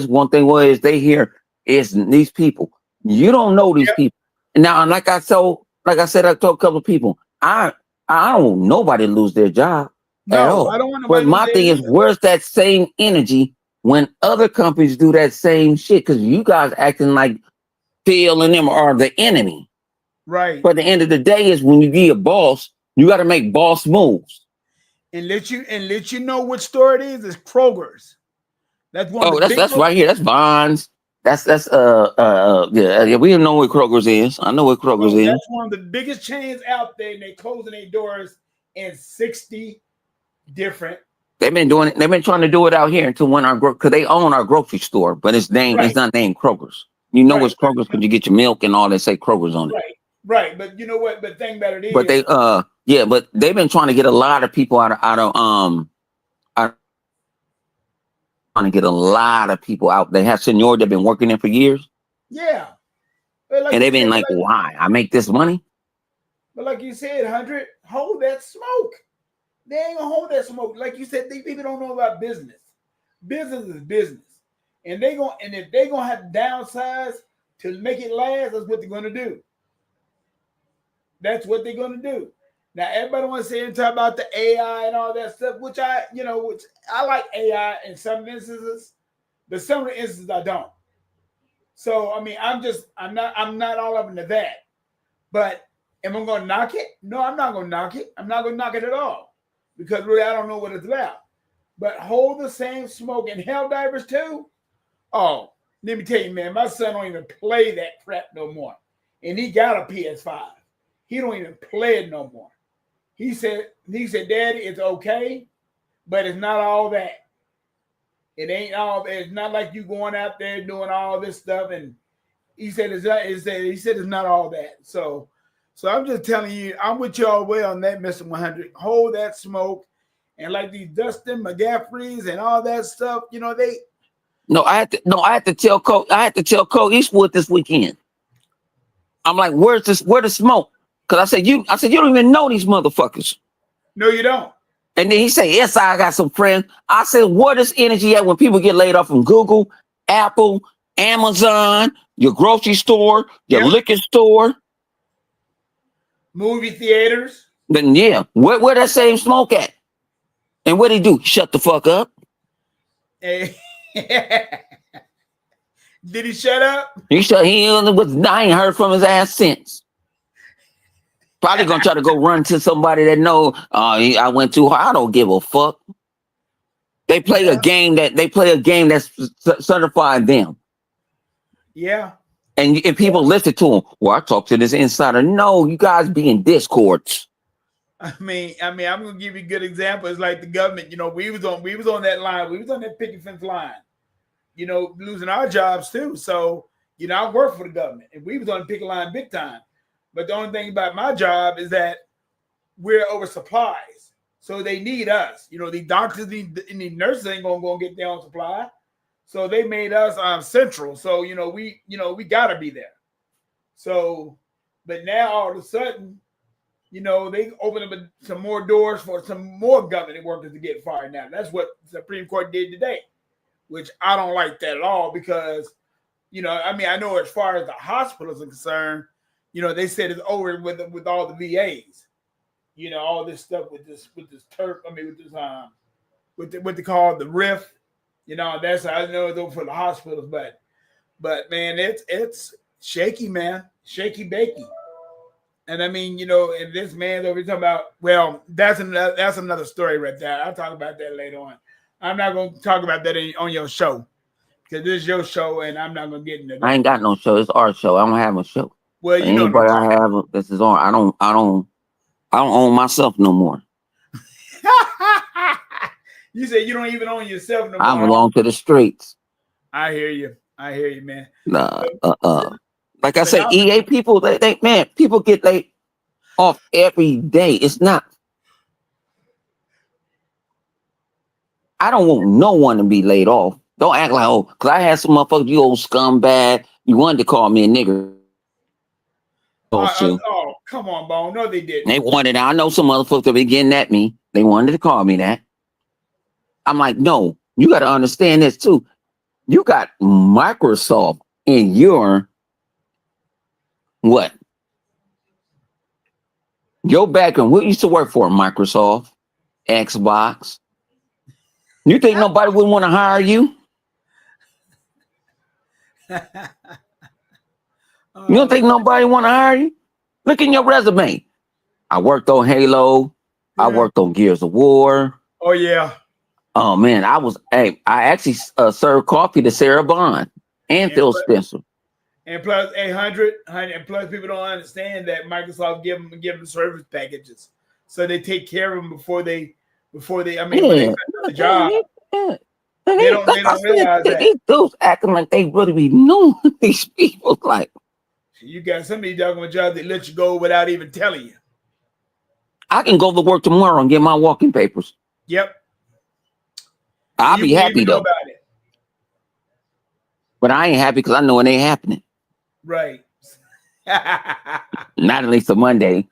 one thing was they hear is these people. You don't know these people. Now, like I said, I told a couple of people, I don't want nobody to lose their job at all.
I don't want nobody.
But my thing is, where's that same energy when other companies do that same shit? Because you guys acting like Phil and them are the enemy.
Right.
But at the end of the day is when you be a boss, you got to make boss moves.
And let you know what store it is. It's Kroger's. That's one.
Oh, that's right here. That's Vons. That's yeah. We didn't know what Kroger's is. I know what Kroger's is.
That's one of the biggest chains out there, and they closing their doors in 60 different.
They've been doing it. They've been trying to do it out here until when because they own our grocery store, but it's named. It's not named Kroger's. You know it's Kroger's because you get your milk and all that say Kroger's on it.
Right. But you know what? But the thing about it is,
but but they've been trying to get a lot of people trying to get a lot of people out. They have senior that been working there for years.
Yeah.
And they've been like, why? I make this money.
But like you said, 100, hold that smoke. They ain't gonna hold that smoke. Like you said, these people don't know about business. Business is business. And if they're gonna have to downsize to make it last, that's what they're gonna do. That's what they're gonna do. Now everybody wants to say and talk about the AI and all that stuff, which I like AI in some instances, but some of the instances I don't. So I mean, I'm not all up into that. But am I gonna knock it? No, I'm not gonna knock it. I'm not gonna knock it at all. Because really I don't know what it's about. But hold the same smoke and Helldivers too. Oh, let me tell you, man, my son don't even play that crap no more. And he got a PS5. He don't even play it no more. He said, Daddy, it's okay, but it's not all that. It's not like you going out there doing all this stuff. And he said it's not all that. So I'm just telling you, I'm with you all the way on that, Mr. 100. Hold that smoke. And like these Dustin McGaffreys and all that stuff, they.
I had to tell Cole Eastwood this weekend. I'm like, where's the smoke? Because I said, you don't even know these motherfuckers.
No, you don't.
And then he said, yes, I got some friends. I said, what is energy at when people get laid off from Google, Apple, Amazon, your grocery store, your liquor store?
Movie theaters.
Then yeah, where that same smoke at? And what he do? Shut the fuck up.
Hey. Did he shut up?
He was. I ain't heard from his ass since. Probably gonna try to go run to somebody that know. I went too hard. I don't give a fuck. They play a game that's certified them.
Yeah.
And if people listen to him, well, I talked to this insider. No, you guys be in discords.
I mean, I'm gonna give you a good example. It's like the government. You know, we was on that line. We was on that picket fence line. You know, losing our jobs too. So, you know, I work for the government, and we was on the picket line big time. But the only thing about my job is that we're over supplies, so they need us. You know, the doctors and the nurses ain't gonna go and get their own supply, so they made us central. So we gotta be there. So, but now all of a sudden, they open up some more doors for some more government workers to get fired. Now that's what the Supreme Court did today, which I don't like that at all because, I know as far as the hospitals are concerned, they said it's over with all the VAs, all this stuff with this turf. With what they call the RIF, that's I know it's over for the hospitals, but man, it's shaky, man, shaky bakey. And I mean, and this man's over talking about, well, that's another story right there. I'll talk about that later on. I'm not going to talk about that on your show because this is your show, and I'm not going to get into that.
I ain't got no show. It's our show. I don't have a show.
Well,
anybody I have, this is on. I don't own myself no more.
You say you don't even own yourself no more.
I belong to the streets.
I hear you, man.
Like I said, EA people, they people get laid off every day. It's not. I don't want no one to be laid off. Don't act like, because I had some motherfuckers, you old scumbag. You wanted to call me a nigger.
Oh, come on, Bone. No, they didn't.
They wanted, I know some motherfuckers that be getting at me. They wanted to call me that. I'm like, no, you got to understand this too. You got Microsoft in your what? Your background, what you used to work for? Microsoft, Xbox. You think nobody would want to hire you? You don't think nobody want to hire you? Look in your resume. I worked on Halo. Yeah. I worked on Gears of War.
Oh, yeah.
Oh, man. I actually served coffee to Sarah Bond and Phil Spencer.
And plus 800, and plus people don't understand that Microsoft give them service packages. So they take care of them before they when they start the job.
Yeah.
They don't realize that.
These dudes acting like they really be knowing these people. Like,
you got somebody talking about jobs that let you go without even telling you.
I can go to work tomorrow and get my walking papers.
Yep.
I'll be happy though. But I ain't happy because I know it ain't happening.
Right.
Not at least a Monday.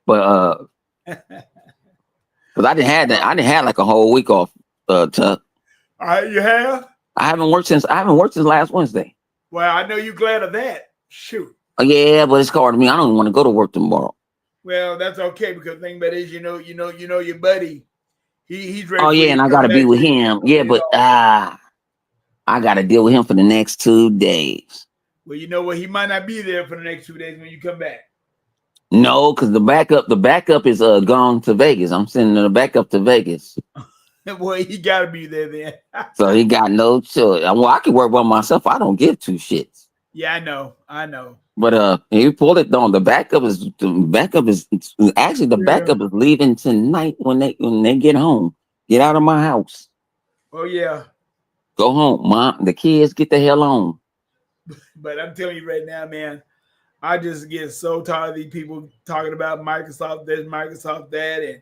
But because I didn't have like a whole week off.
You have?
I haven't worked since last Wednesday.
Well, I know you're glad of that. Shoot.
Yeah, but it's hard to me. I don't want to go to work tomorrow.
Well, that's okay because the thing about it is, you know your buddy. He's ready.
Oh yeah, and I gotta be with him. Yeah, but I gotta deal with him for the next 2 days.
Well, you know what? He might not be there for the next 2 days when you come back.
No, because the backup is gone to Vegas. I'm sending the backup to Vegas.
Well, he gotta be there then.
So he got no choice. Well, I can work by myself. I don't give two shits.
Yeah, I know.
But you pull it down. The backup is leaving tonight when they get home. Get out of my house.
Oh yeah.
Go home, Mom. The kids get the hell on.
But I'm telling you right now, man, I just get so tired of these people talking about Microsoft this, Microsoft that, and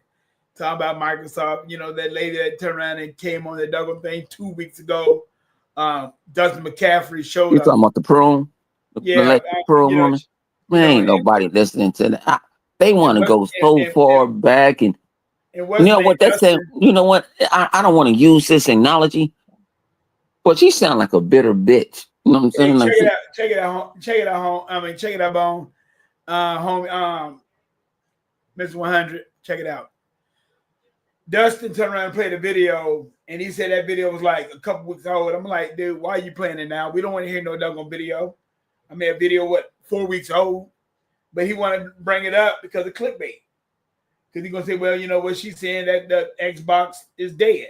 talking about Microsoft. That lady that turned around and came on the Douglas thing 2 weeks ago. Dustin McCaffrey showed up.
You talking about the prune?
Yeah,
prune woman. Man, ain't nobody listening to that. They want to go so far back, and you know what they say. You know what? I don't want to use this analogy, but she sound like a bitter bitch. You know what I'm saying?
Check it out, Bone. Homie, Mr. 100. Check it out. Dustin turned around and played a video And he said that video was like a couple weeks old. I'm like, dude, why are you playing it now? We don't want to hear no doggone video. I mean, a video, 4 weeks old? But he wanted to bring it up because of clickbait. Because he's going to say, well, you know what, she's saying that the Xbox is dead.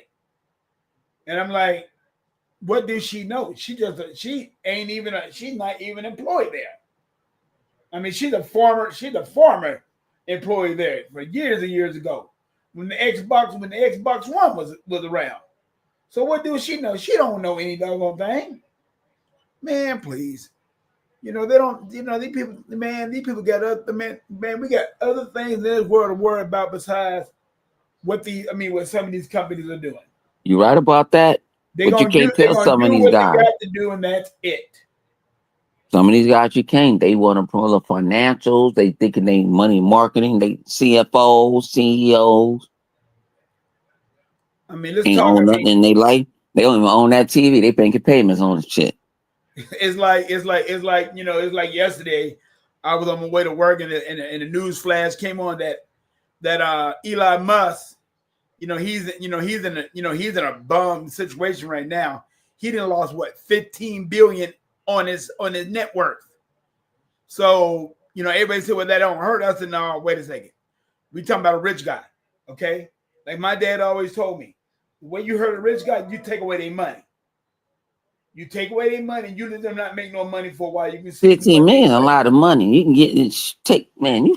And I'm like, what does she know? She's not even employed there. I mean, she's a former employee there for years and years ago when the Xbox One was around. So what does she know? She don't know any doggone thing. Man, please. You know, they don't, you know, these people got other, man, we got other things in this world to worry about besides what some of these companies are doing.
You right about that? But you can't tell some of these guys.
They got to do, and that's it.
Some of these guys you can't. They want to pull the financials. They thinking they money marketing. They CFOs, CEOs.
I mean, let's
ain't
talk.
Own nothing in their life. They don't even own that TV. They making payments on the shit.
It's like you know, it's like yesterday. I was on my way to work, and the news flash came on that Elon Musk, he's in a bum situation right now. He done lost what, $15 billion on his net worth. So everybody said, well, that don't hurt us. And no, wait a second, we talking about a rich guy, okay? Like my dad always told me, when you hurt a rich guy, you take away their money. You take away their money, you let them not make no money for a while. You can see
15 million, a lot of money. You can get it. You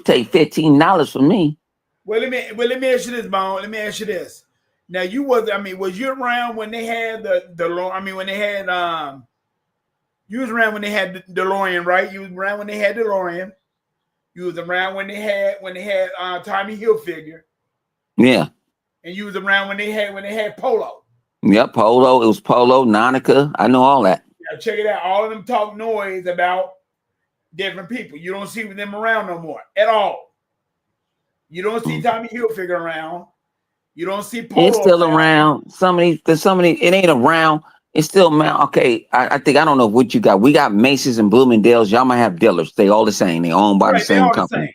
take $15 from me.
Well, let me ask you this, Bone. Let me ask you this. Now, was you around when they had you was around when they had the DeLorean, right? You was around when they had DeLorean. You was around when they had Tommy Hilfiger.
Yeah.
And you was around when they had Polo.
Yep, Polo. It was Polo, Nautica. I know all that.
Yeah, check it out. All of them talk noise about different people. You don't see them around no more at all. You don't see Tommy Hilfiger around. You don't see Polo.
It's still around. Somebody. It ain't around. It's still around. Okay, I think I don't know what you got. We got Macy's and Bloomingdale's. Y'all might have dealers. They all the same. They owned by the same company.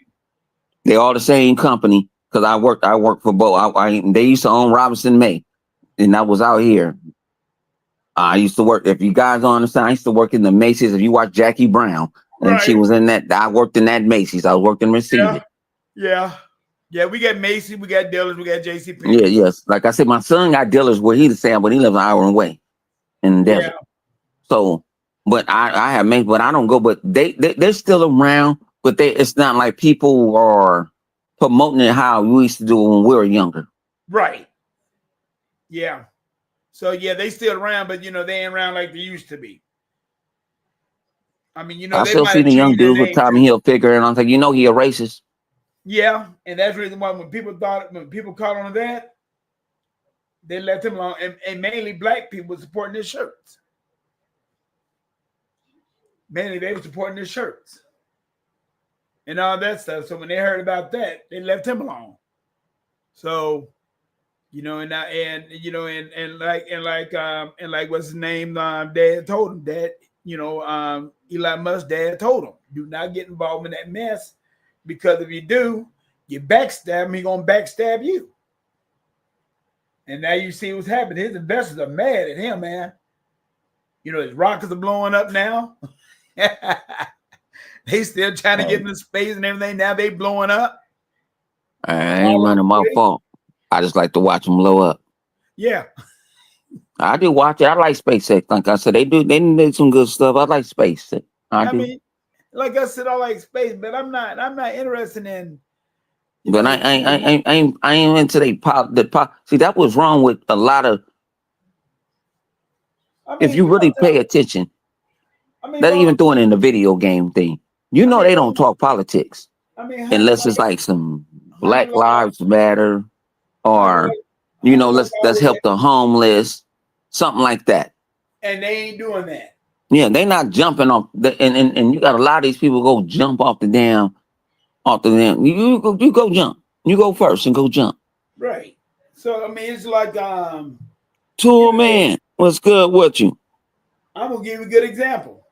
They all the same company. Because I worked for both. They used to own Robinson May. And I was out here. I used to work. If you guys don't understand, I used to work in the Macy's. If you watch Jackie Brown, and she was in that, I worked in that Macy's. I worked in receiving.
Yeah. We got Macy's, we got dealers, we got JC Penney.
Yeah, yes. Like I said, my son got dealers where he's the same, but he lives an hour away in the desert. So, but I have Macy's, but I don't go. But they're still around. But it's not like people are promoting it how we used to do when we were younger.
Right. Yeah. So yeah, they still around, but they ain't around like they used to be. I mean,
I still see the young dude with Tommy Hilfiger, and I'm like, he a racist.
Yeah, and that's the reason why when people caught on that, they left him alone, and mainly black people supporting his shirts. Mainly they were supporting his shirts and all that stuff. So when they heard about that, they left him alone. So. And like what's his name? Dad told him that, Elon Musk's dad told him, do not get involved in that mess, because if you do, you backstab him, he gonna backstab you. And now you see what's happening. His investors are mad at him, man. His rockets are blowing up now. They still trying to get into space and everything. Now they blowing up.
I ain't running my fault. I just like to watch them blow up.
Yeah.
I do watch it. I like SpaceX. Like I said, they do some good stuff. I like space. I mean,
like I said, I like space, but I'm not interested in.
But I ain't into See, that was wrong with a lot of. If you really pay attention, they're even doing it in the video game thing. They don't talk politics. Unless it's like some Black Lives Matter. Or, let's help the homeless, something like that.
And they ain't doing that.
Yeah, they not jumping off and you got a lot of these people go jump off the dam. You go jump. You go first and go jump.
Right. So it's like
Tool man, what's good with you?
I'm gonna give you a good example.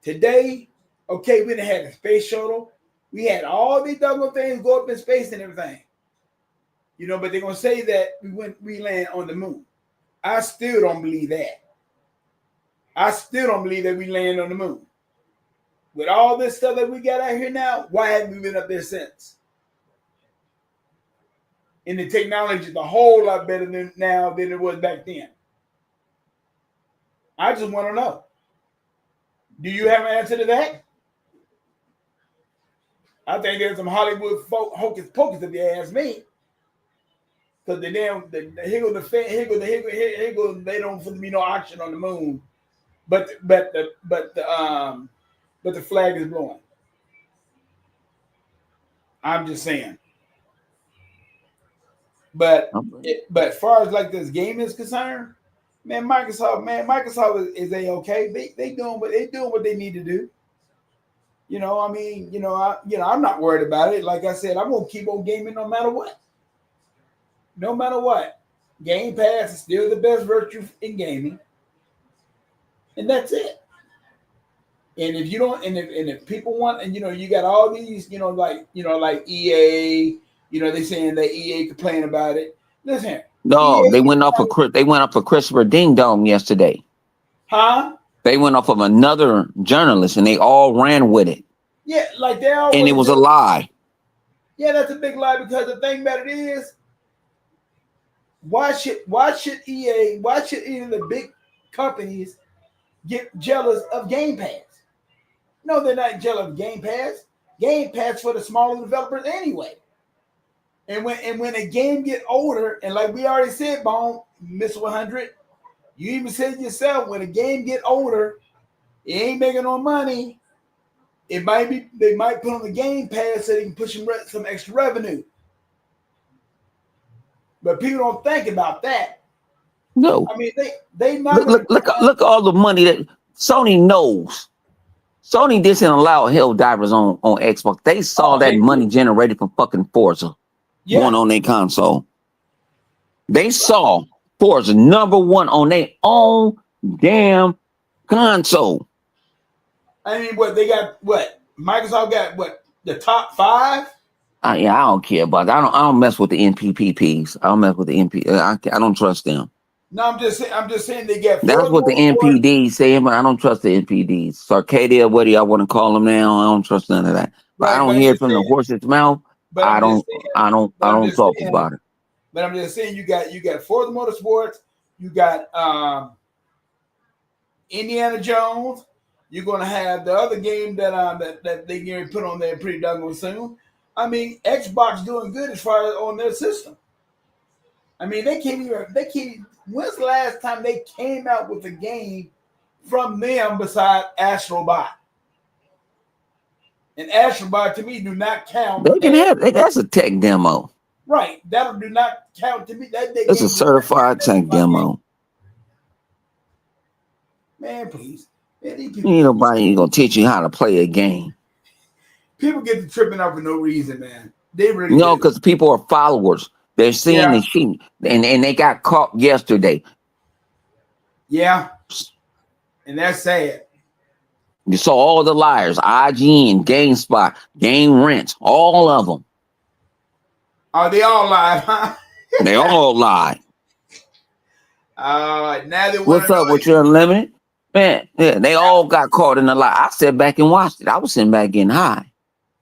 Today, okay, we done had a space shuttle. We had all these double things go up in space and everything. But they're gonna say that we land on the moon. I still don't believe that. I still don't believe that we land on the moon. With all this stuff that we got out here now, why haven't we been up there since? And the technology is a whole lot better than now than it was back then. I just want to know. Do you have an answer to that? I think there's some Hollywood hocus pocus if you ask me. Because the damn here go they don't for me no auction on the moon, but the flag is blowing. I'm just saying. But as far as like this game is concerned, Microsoft is a okay. They doing what they need to do. You know, I mean, I'm not worried about it. Like I said, I'm gonna keep on gaming no matter what. No matter what. Game Pass is still the best virtue in gaming. And that's it. And if you don't, and if people want, and you got all these, like EA, they saying that EA complain about it. Listen.
No,
EA
they went up for Christopher Ding Dong yesterday.
Huh?
They went off of another journalist and they all ran with it.
Yeah, like they always
and it was a lie.
Yeah, that's a big lie because the thing about it is, why should EA, why should any of the big companies get jealous of Game Pass? No, they're not jealous of Game Pass. Game Pass for the smaller developers anyway. And when a game get older, and like we already said, Bone, Miss 100, you even said yourself, when a game get older, it ain't making no money. They might put on the Game Pass so they can push some extra revenue. But people don't think about that.
No.
I mean, they not
look all the money that Sony knows. Sony didn't allow Helldivers on Xbox. They saw that money generated from fucking Forza going on their console. They saw Forza #1 on their own damn console.
I mean, Microsoft got the top 5?
Yeah, I don't care about that. I don't mess with the NPPs. I don't mess with the NP. I don't trust them.
No, I'm just saying they get.
That's what the NPDs say, but I don't trust the NPDs. Sarcadia, what do y'all want to call them now? I don't trust none of that. But I don't hear it from the horse's mouth. I don't talk about it.
But I'm just saying, you got Forza Motorsports, you got Indiana Jones. You're gonna have the other game that they going to put on there pretty doggone soon. I mean, Xbox doing good as far as on their system. I mean, they can't. When's the last time they came out with a game from them besides Astrobot? And Astrobot to me do not count.
They can have that's a tech demo.
Right. That do not count to me.
It's a certified tech demo.
Man, please. Man,
ain't nobody gonna teach you how to play a game.
People get to tripping out for no reason, man. They really
because people are followers. They're seeing the sheep, and they got caught yesterday.
Yeah, and that's sad.
You saw all the liars, IGN, GameSpot, Game Rents, all of them.
Oh, they all lied, huh?
They all lied.
Now they
what's up with your Unlimited? Man, yeah, they all got caught in the lie. I sat back and watched it. I was sitting back getting high.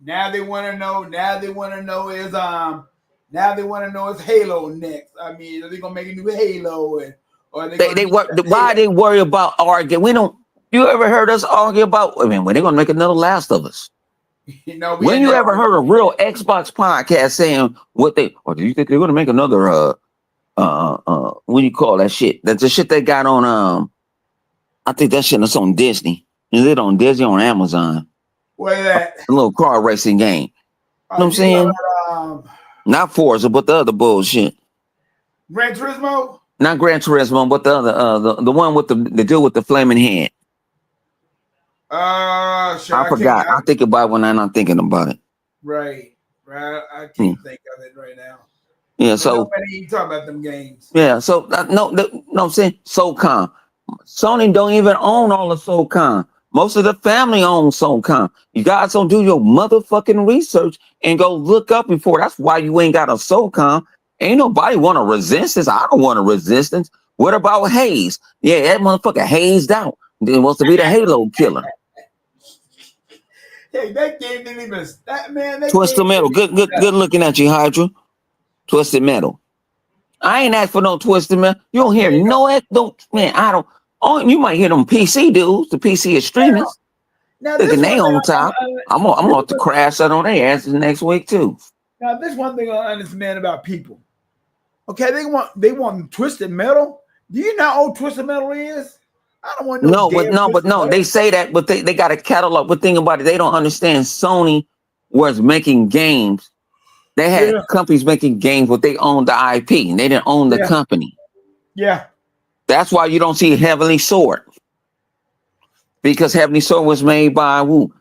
Now they want to know. Now they want to know is Now they want to know is Halo next. I mean, are they gonna make a new Halo? Or
why they worry about arguing? We don't. You ever heard us argue about? I mean, when they're gonna make another Last of Us? When you ever heard a real Xbox podcast saying what they? Or do you think they're gonna make another? What do you call that shit? That's the shit they got on. I think that shit is on Disney. Is it on Disney or on Amazon?
What is that?
A little car racing game. You know what I'm saying? Not Forza, but the other bullshit.
Gran Turismo?
Not Gran Turismo, but the other, the one with the dude with the flaming head.
Sure,
I forgot. I think about it when I'm not thinking about it.
Right. I can't think of it right now.
Yeah, so
nobody talk about them games.
Yeah, so no, I'm saying SOCOM. Sony don't even own all of SOCOM. Most of the family owns SOCOM. You guys don't do your motherfucking research and go look up before. That's why you ain't got a SOCOM. Ain't nobody want a resistance. I don't want a resistance. What about Hayes? Yeah, that motherfucker hazed out. Then wants to be the Halo killer.
Hey, that game didn't even. That man, that
Twisted
game
Metal.
didn't even
Good looking at you, Hydra. Twisted Metal. I ain't asked for no Twisted Metal. You don't hear
There you go.
no don't man. I don't. Oh, you might hear them PC dudes, the PC extremists.
Now this
Thinking
one
they
thing
on top. I'm gonna have to crash that on their asses next week too.
now this one thing I understand about people. Okay, they want Twisted Metal. Do you know how old Twisted Metal is? I don't want no damn
But
Twisted Metal.
they say that, but they got a catalog. But think about it, they don't understand. Sony was making games. They had
Yeah.
companies making games, but they owned the IP and they didn't own the
Yeah.
company.
Yeah.
That's why you don't see Heavenly Sword. Because Heavenly Sword was made by who?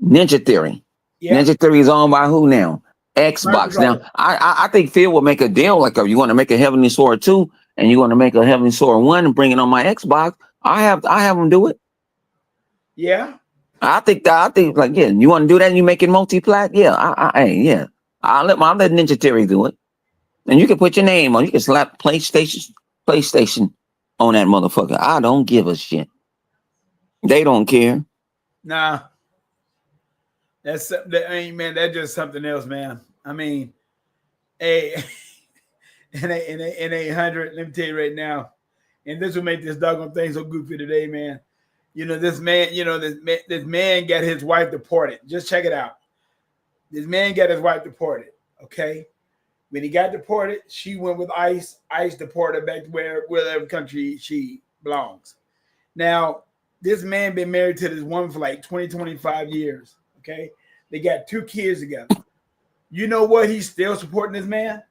Ninja Theory.
Yeah.
Ninja Theory is owned by who now? Xbox.
Microsoft.
Now, I think Phil will make a deal like, you want to make a Heavenly Sword 2 and you want to make a Heavenly Sword 1 and bring it on my Xbox. I have them do it.
Yeah.
I think like, yeah, you want to do that and you make it multi-plat? Yeah, yeah. I'll let Ninja Theory do it. And you can put your name on. You can slap PlayStation on that motherfucker. I don't give a shit. They don't care.
Nah. That's man, that's just something else, man. I mean, hey, in 800, let me tell you right now, and this will make this doggone thing so goofy today, man. This man got his wife deported. Just check it out. This man got his wife deported. Okay. When he got deported, she went with ICE. ICE deported back to wherever country she belongs. Now, this man been married to this woman for like 20, 25 years. Okay. They got 2 kids together. You know what? He's still supporting this man.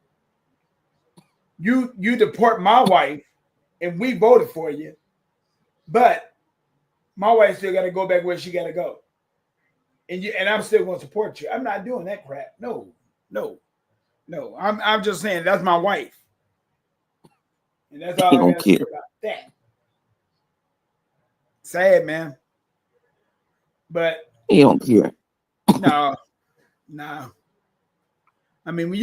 You deport my wife, and we voted for you, but my wife still got to go back where she got to go. And I'm still going to support you. I'm not doing that crap. No. I'm just saying that's my wife, and that's all I got to say about that. Sad, man. But
he don't care.
No. I mean, when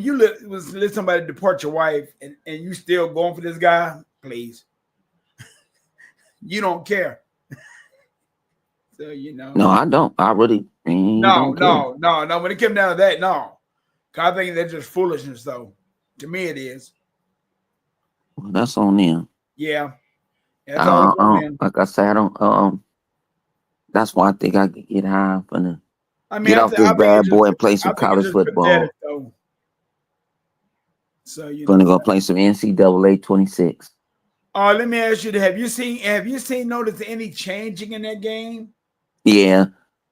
you let somebody deport your wife and you still going for this guy, please. You don't care. So
No, I don't. I really don't care.
No. When it comes down to that, no. I think that's just foolishness, though. To me, it is.
Well, that's on them.
Yeah. That's all on them.
Like I said, I don't. That's why I think I could get high from the. Get off this bad boy and play some college football.
So
gonna go play some NCAA 26.
Let me ask you: Have you seen noticed any changing in that game?
Yeah,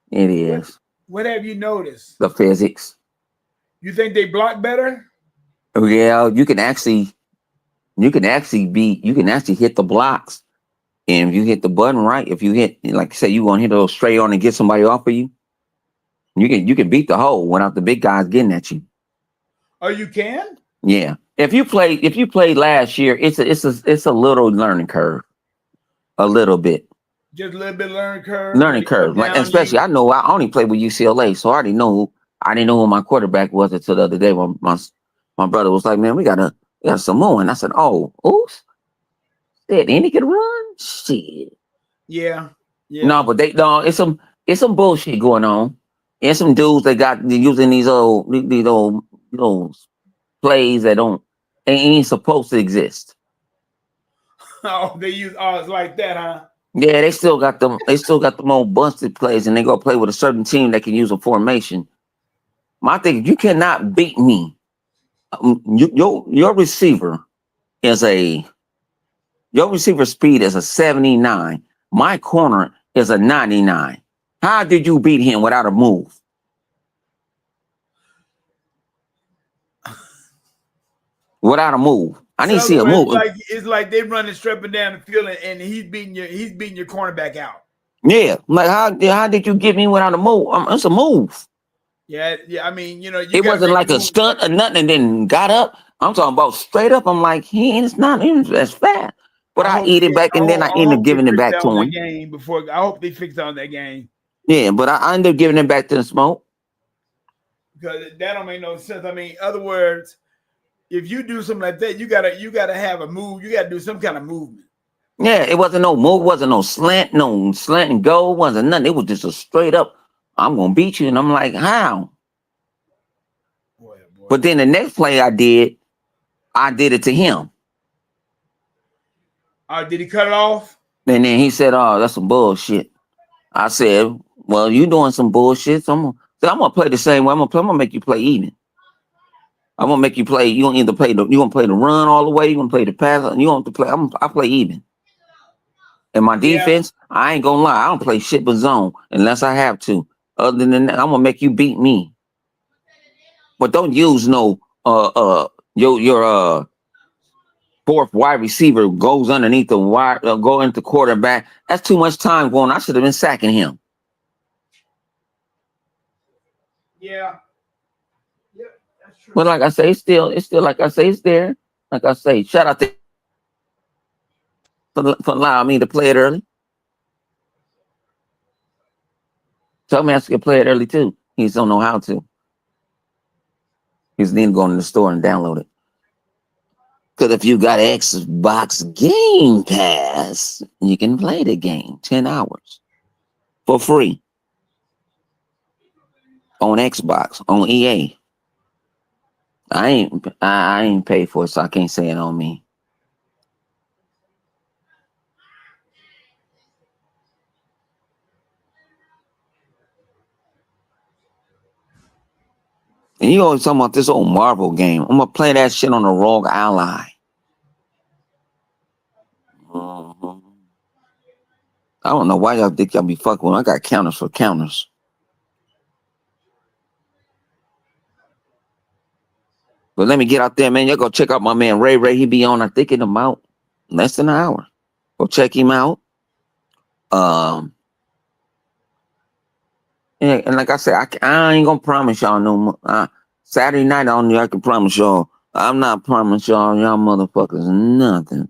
it is.
What have you noticed?
The physics.
You think they block better?
Yeah, you can actually hit the blocks, and if you hit the button right, if you hit, like you say, you want to hit those straight on and get somebody off of you. You can beat the hole without the big guys getting at you.
Oh, you can?
Yeah. If you played last year, it's a little learning curve. A little bit.
Just a little bit learning curve.
Like especially I know I only played with UCLA, so I didn't know who my quarterback was until the other day when my brother was like, man, we got Samoan. I said, oh, oops. Said any could run? Shit.
Yeah.
No, but it's some bullshit going on. And some dudes that got using these old plays that ain't supposed to exist.
Oh, they use odds like that, huh?
Yeah, they still got them old busted plays, and they go play with a certain team that can use a formation. My thing, you cannot beat me. Your receiver speed is a 79. My corner is a 99. How did you beat him without a move? Without a move. I need to see a move.
It's like they running strapping down the field and he's beating your cornerback out.
Yeah. Like how did you get me without a move? It's a move.
Yeah. I mean,
it wasn't like a stunt or nothing and then got up. I'm talking about straight up. I'm like, it's not even as fast. But I eat it back and then I end up giving it back to him.
I hope they fixed on that game.
Yeah, but I end up giving it back to the smoke.
Because that don't make no sense. I mean, in other words, if you do something like that, you gotta have a move. You gotta do some kind of movement.
Yeah, it wasn't no move, wasn't no slant and go, wasn't nothing. It was just a straight up, I'm gonna beat you. And I'm like, how?
Boy.
But then the next play I did it to him.
Did he cut it off?
And then he said, oh, that's some bullshit. I said, well, you doing some bullshit. So I'm gonna play the same way. I'm gonna make you play even. I'm gonna make you play. You don't either play you gonna play the run all the way, you gonna play the pass, you want to play. I play even. And my defense, I ain't gonna lie, I don't play shit but zone unless I have to. Other than that, I'm gonna make you beat me. But don't use no your fourth wide receiver goes underneath the wide, go into quarterback. That's too much time going. I should have been sacking him.
Yeah. Yeah, that's true.
But like I say, it's still like I say, it's there. Like I say, shout out to for allowing me to play it early. Tell me I can play it early too. He just don't know how to. He's need to go in the store and download it. Because if you got Xbox Game Pass, you can play the game 10 hours for free on Xbox, on EA. I ain't paid for it, so I can't say it on me. And you always talking about this old Marvel game. I'm gonna play that shit on the Rogue Ally. I don't know why y'all think y'all be fucking with. I got counters for counters. But let me get out there, man. Y'all go check out my man Ray Ray. He be on, I think, in about less than an hour. Go check him out. Yeah, and like I said, I ain't gonna promise y'all no more. Saturday night only, I can promise y'all. I'm not promising y'all motherfuckers nothing.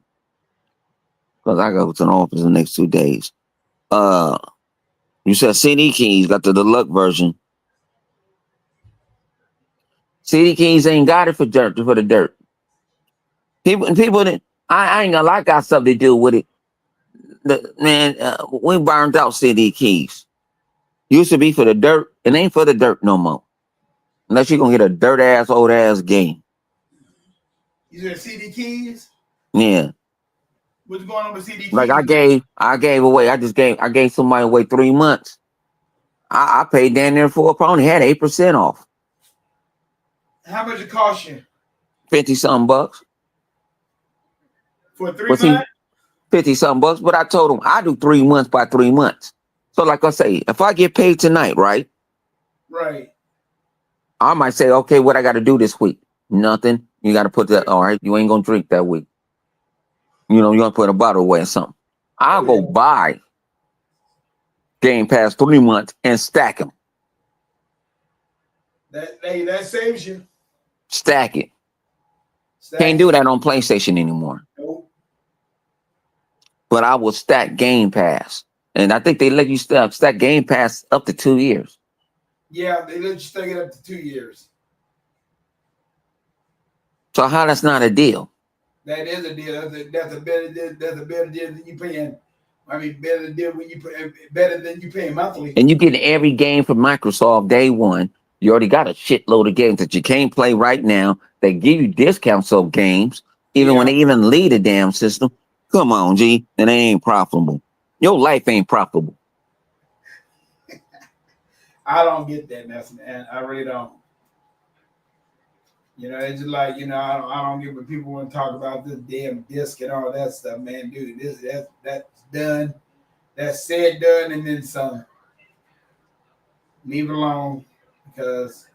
Because I go to the office the next 2 days. You said CD Keys got the deluxe version. CD Keys ain't got it for the dirt. People that I ain't gonna lie, got something to do with it. We burned out CD Keys. Used to be for the dirt. It ain't for the dirt no more. Unless you're gonna get a dirt ass, old ass game.
You said CD Keys?
Yeah.
What's going on with CD Keys?
Like I gave away. I gave somebody away 3 months. I paid down there for I only had 8% off.
How much it cost you?
50-something bucks.
For 3 months?
50-something bucks. But I told him I do 3 months by 3 months. So like I say, if I get paid tonight, right?
Right.
I might say, okay, what I got to do this week? Nothing. You got to put that. All right, you ain't gonna drink that week. You know, you're gonna put a bottle away or something. I'll go buy Game Pass 3 months and stack them.
That saves you.
Stack it. Can't do that on PlayStation anymore.
Nope.
But I will stack Game Pass. And I think they let you stack Game Pass up to 2 years.
Yeah, they let you stack it up to 2 years.
So how that's not a deal?
That is a deal. That's a better deal. That's a better deal than you paying. I mean, better deal when you better than you paying monthly.
And you get every game from Microsoft day one. You already got a shitload of games that you can't play right now. They give you discounts of games, even when they even lead a damn system. Come on, G, and they ain't profitable. Your life ain't profitable.
I don't get that mess, man. I really don't. You know, it's just like, you know, I don't get when people want to talk about this damn disc and all that stuff, man. Dude, that's done. That's said, done, and then some. Leave it alone, because,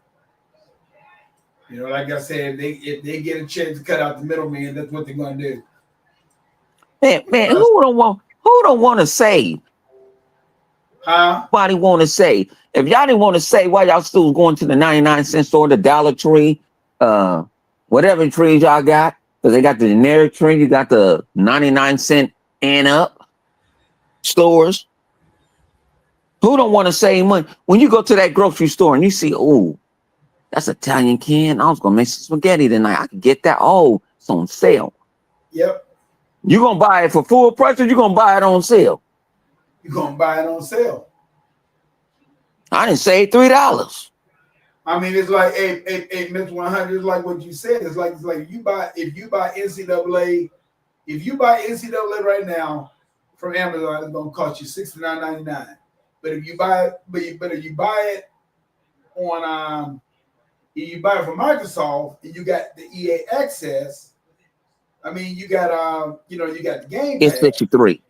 you know, like I said, if they get a chance to cut out the middleman, that's what they're going to do.
Man, who don't want to save?
Huh?
Nobody want to save. If y'all didn't want to save, why y'all still going to the 99-cent store, the Dollar Tree, whatever trees y'all got? Because they got the generic tree, you got the 99-cent and up stores. Who don't want to save money? When you go to that grocery store and you see, ooh, That's Italian can. I was gonna make some spaghetti tonight. I could get that. Oh, it's on sale.
Yep.
You gonna buy it for full price or you gonna buy it on sale?
You're gonna buy it on sale.
I didn't say $3.
I mean, it's like, hey, Mr. 100, it's like what you said. It's like if you buy NCAA right now from Amazon, it's gonna cost you $69.99. But if you buy it, if you buy it on if you buy it from Microsoft and you got the EA access, I mean you got you got the game pass.
It's 63.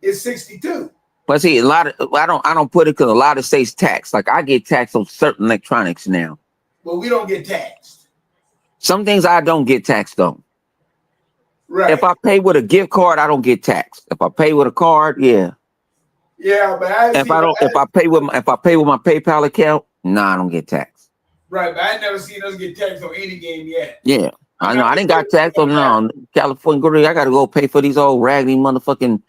It's 62.
But see, a lot of I don't put it because a lot of states tax. Like I get taxed on certain electronics now.
Well, we don't get taxed.
Some things I don't get taxed on.
Right.
If I pay with a gift card, I don't get taxed. If I pay with a card, yeah.
Yeah, but
if I pay with my PayPal account, I don't get taxed.
Right, but I never seen us get taxed on any game yet.
Yeah, I know. I didn't got taxed on California. I got to go pay for these old raggedy motherfucking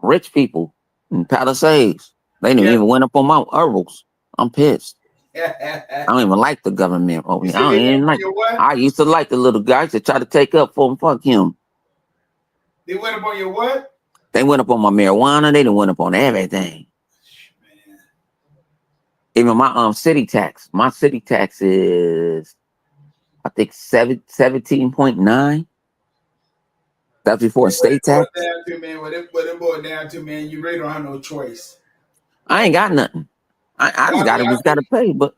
rich people in Palisades. They didn't even went up on my herbals. I'm pissed. I don't even like the government over here. I don't even like. I used to like the little guys that try to take up for him. Fuck him.
They went up on your what?
They went up on my marijuana. They done went up on everything. Man. Even my city tax. My city tax is, I think 17.9. That's before state tax.
What it boiled down to, man, you really don't have no choice.
I ain't got nothing. I just gotta pay. But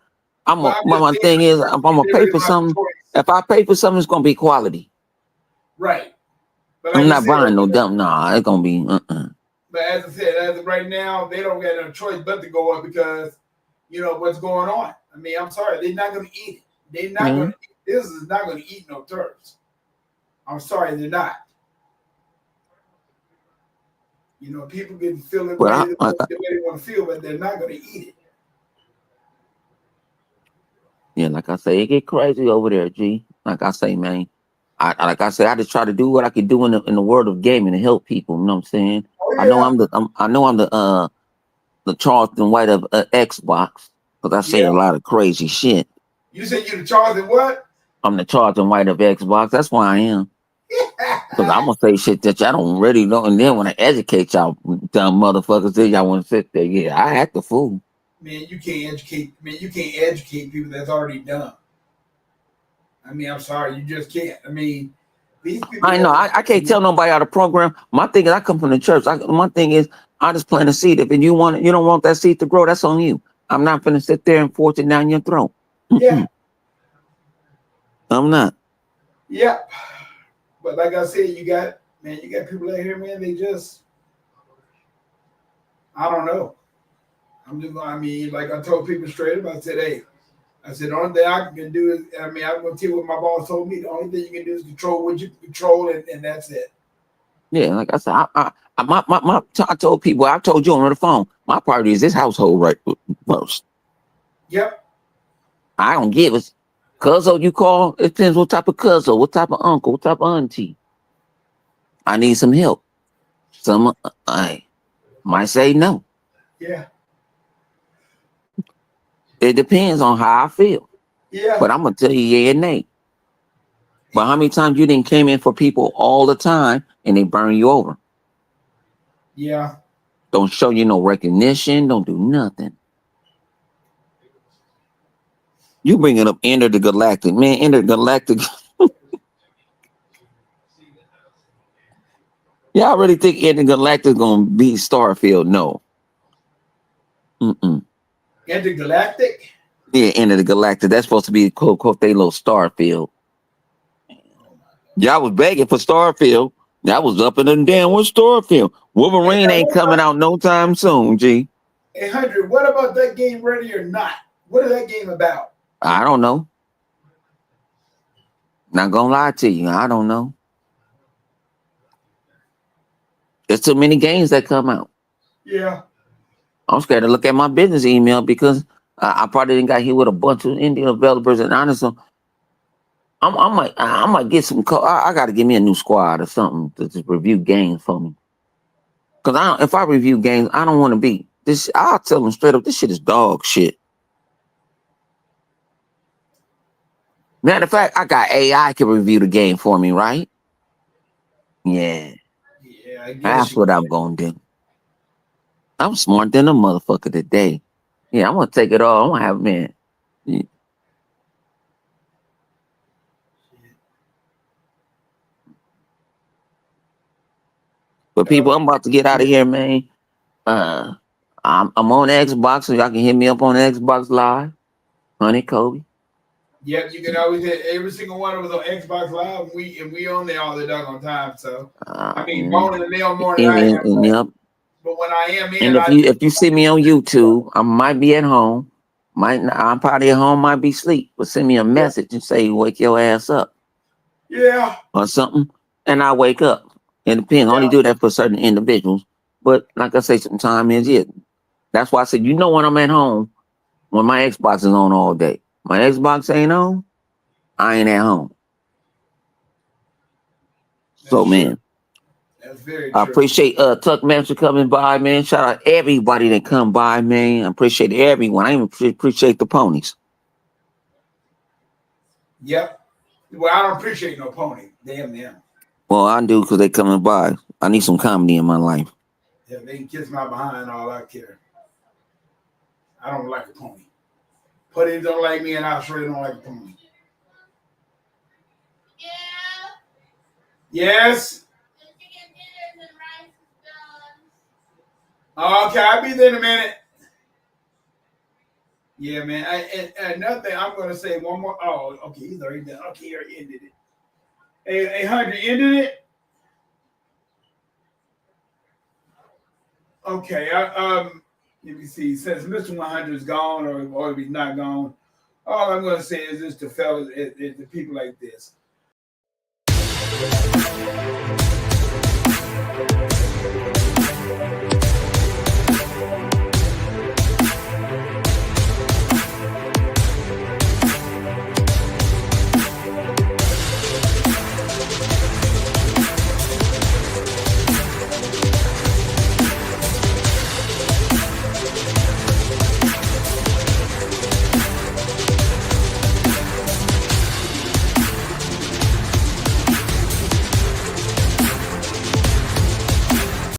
my thing is, if I'm gonna pay for something, if I pay for something, it's gonna be quality.
Right.
Like I'm not buying no dump. Nah, it's gonna be.
But as I said, as of right now, they don't get no choice but to go up because what's going on. I mean, I'm sorry, they're not gonna eat it. They're not gonna. This is not gonna eat no turfs. I'm sorry, they're not. People can feel it the way they want to feel, but they're not gonna eat it.
Yeah, like I say, it get crazy over there, G. Like I say, man. I just try to do what I can do in the world of gaming to help people. You know what I'm saying? Oh, yeah. I know I'm the Charleston White of Xbox because I say a lot of crazy shit.
You said you're the Charleston what?
I'm the Charleston White of Xbox. That's why I am. Because I'm gonna say shit that y'all don't really know, and then when I educate y'all dumb motherfuckers, then y'all want to sit there. Yeah, I act the fool.
Man, you can't educate people that's already dumb. I mean, I'm sorry, you just can't. I mean, these people.
I know. I can't tell nobody out of program. My thing is, I come from the church. My thing is, I just plant a seed. If you don't want that seed to grow, that's on you. I'm not gonna sit there and force it down your throat.
Yeah.
I'm not.
Yeah. But like I said, you got people out here, man. They just, I don't know. Like I told people straight up. I said, hey. The only thing I can do is, I'm going to tell you what my boss told me. The only thing you can do is control what you control, and that's it.
Yeah, like I said, I told people, I told you on the phone, my priority is this household right first.
Yep.
I don't give a cuzzo you call. It depends what type of cuzzo, what type of uncle, what type of auntie. I need some help. I might say no.
Yeah.
It depends on how I feel.
Yeah.
But I'm gonna tell you yeah and nay. But how many times you didn't came in for people all the time and they burn you over?
Yeah.
Don't show you no recognition. Don't do nothing. You bringing up Enter the Galactic, man. Enter the Galactic. Y'all really think Enter the Galactic is gonna beat Starfield? No.
Intergalactic?
Yeah, Enter the Galactic. That's supposed to be quote they little Starfield. Y'all was begging for Starfield. That was up in the damn with Starfield. Wolverine ain't coming out no time soon, G.
Hey, 100, what about that game Ready or Not? What is that game about?
I don't know. Not gonna lie to you. I don't know. There's too many games that come out.
Yeah.
I'm scared to look at my business email because I probably didn't got here with a bunch of Indian developers, and honestly, I might get some. I got to give me a new squad or something to just review games for me. Because if I review games, I don't want to be this. I'll tell them straight up, this shit is dog shit. Matter of fact, I got AI can review the game for me, right? Yeah,
Yeah, I guess
that's what I'm gonna do. I'm smart than a motherfucker today. Yeah, I'm gonna take it all. I'm gonna have man. Yeah. But people, I'm about to get out of here, man. I'm on Xbox, so y'all can hit me up on Xbox Live. Honey Kobe.
Yep, you can always hit every single one of us on Xbox Live. We on there all the doggone time. So I mean, morning and nail more than I am.
Yep.
But when I am
And if you see me on YouTube, I might be at home. I'm probably at home, might be asleep. But send me a message and say, wake your ass up.
Yeah.
Or something. And I wake up. It depends. I only do that for certain individuals. But like I say, sometimes is it. That's why I said, when I'm at home, when my Xbox is on all day. My Xbox ain't on, I ain't at home. So, man.
That's very true.
I appreciate Tuck Master coming by, man. Shout out everybody that come by, man. I appreciate everyone. I even appreciate the ponies.
Yep. Well, I don't appreciate no pony. Damn them.
Well, I do because they coming by. I need some comedy in my life.
Yeah, they can kiss my behind, all I care. I don't like a pony. Putties don't like me, and I sure don't like a pony. Yeah. Yes. Okay, I'll be there in a minute. Yeah, man. Another thing I'm going to say one more. Oh, okay. He's already done. Okay, he already ended it. Hey, 100 ended it? Okay. Let me see. Since Mr. 100 is gone or if he's not gone, all I'm going to say is this to fellas, is the people like this.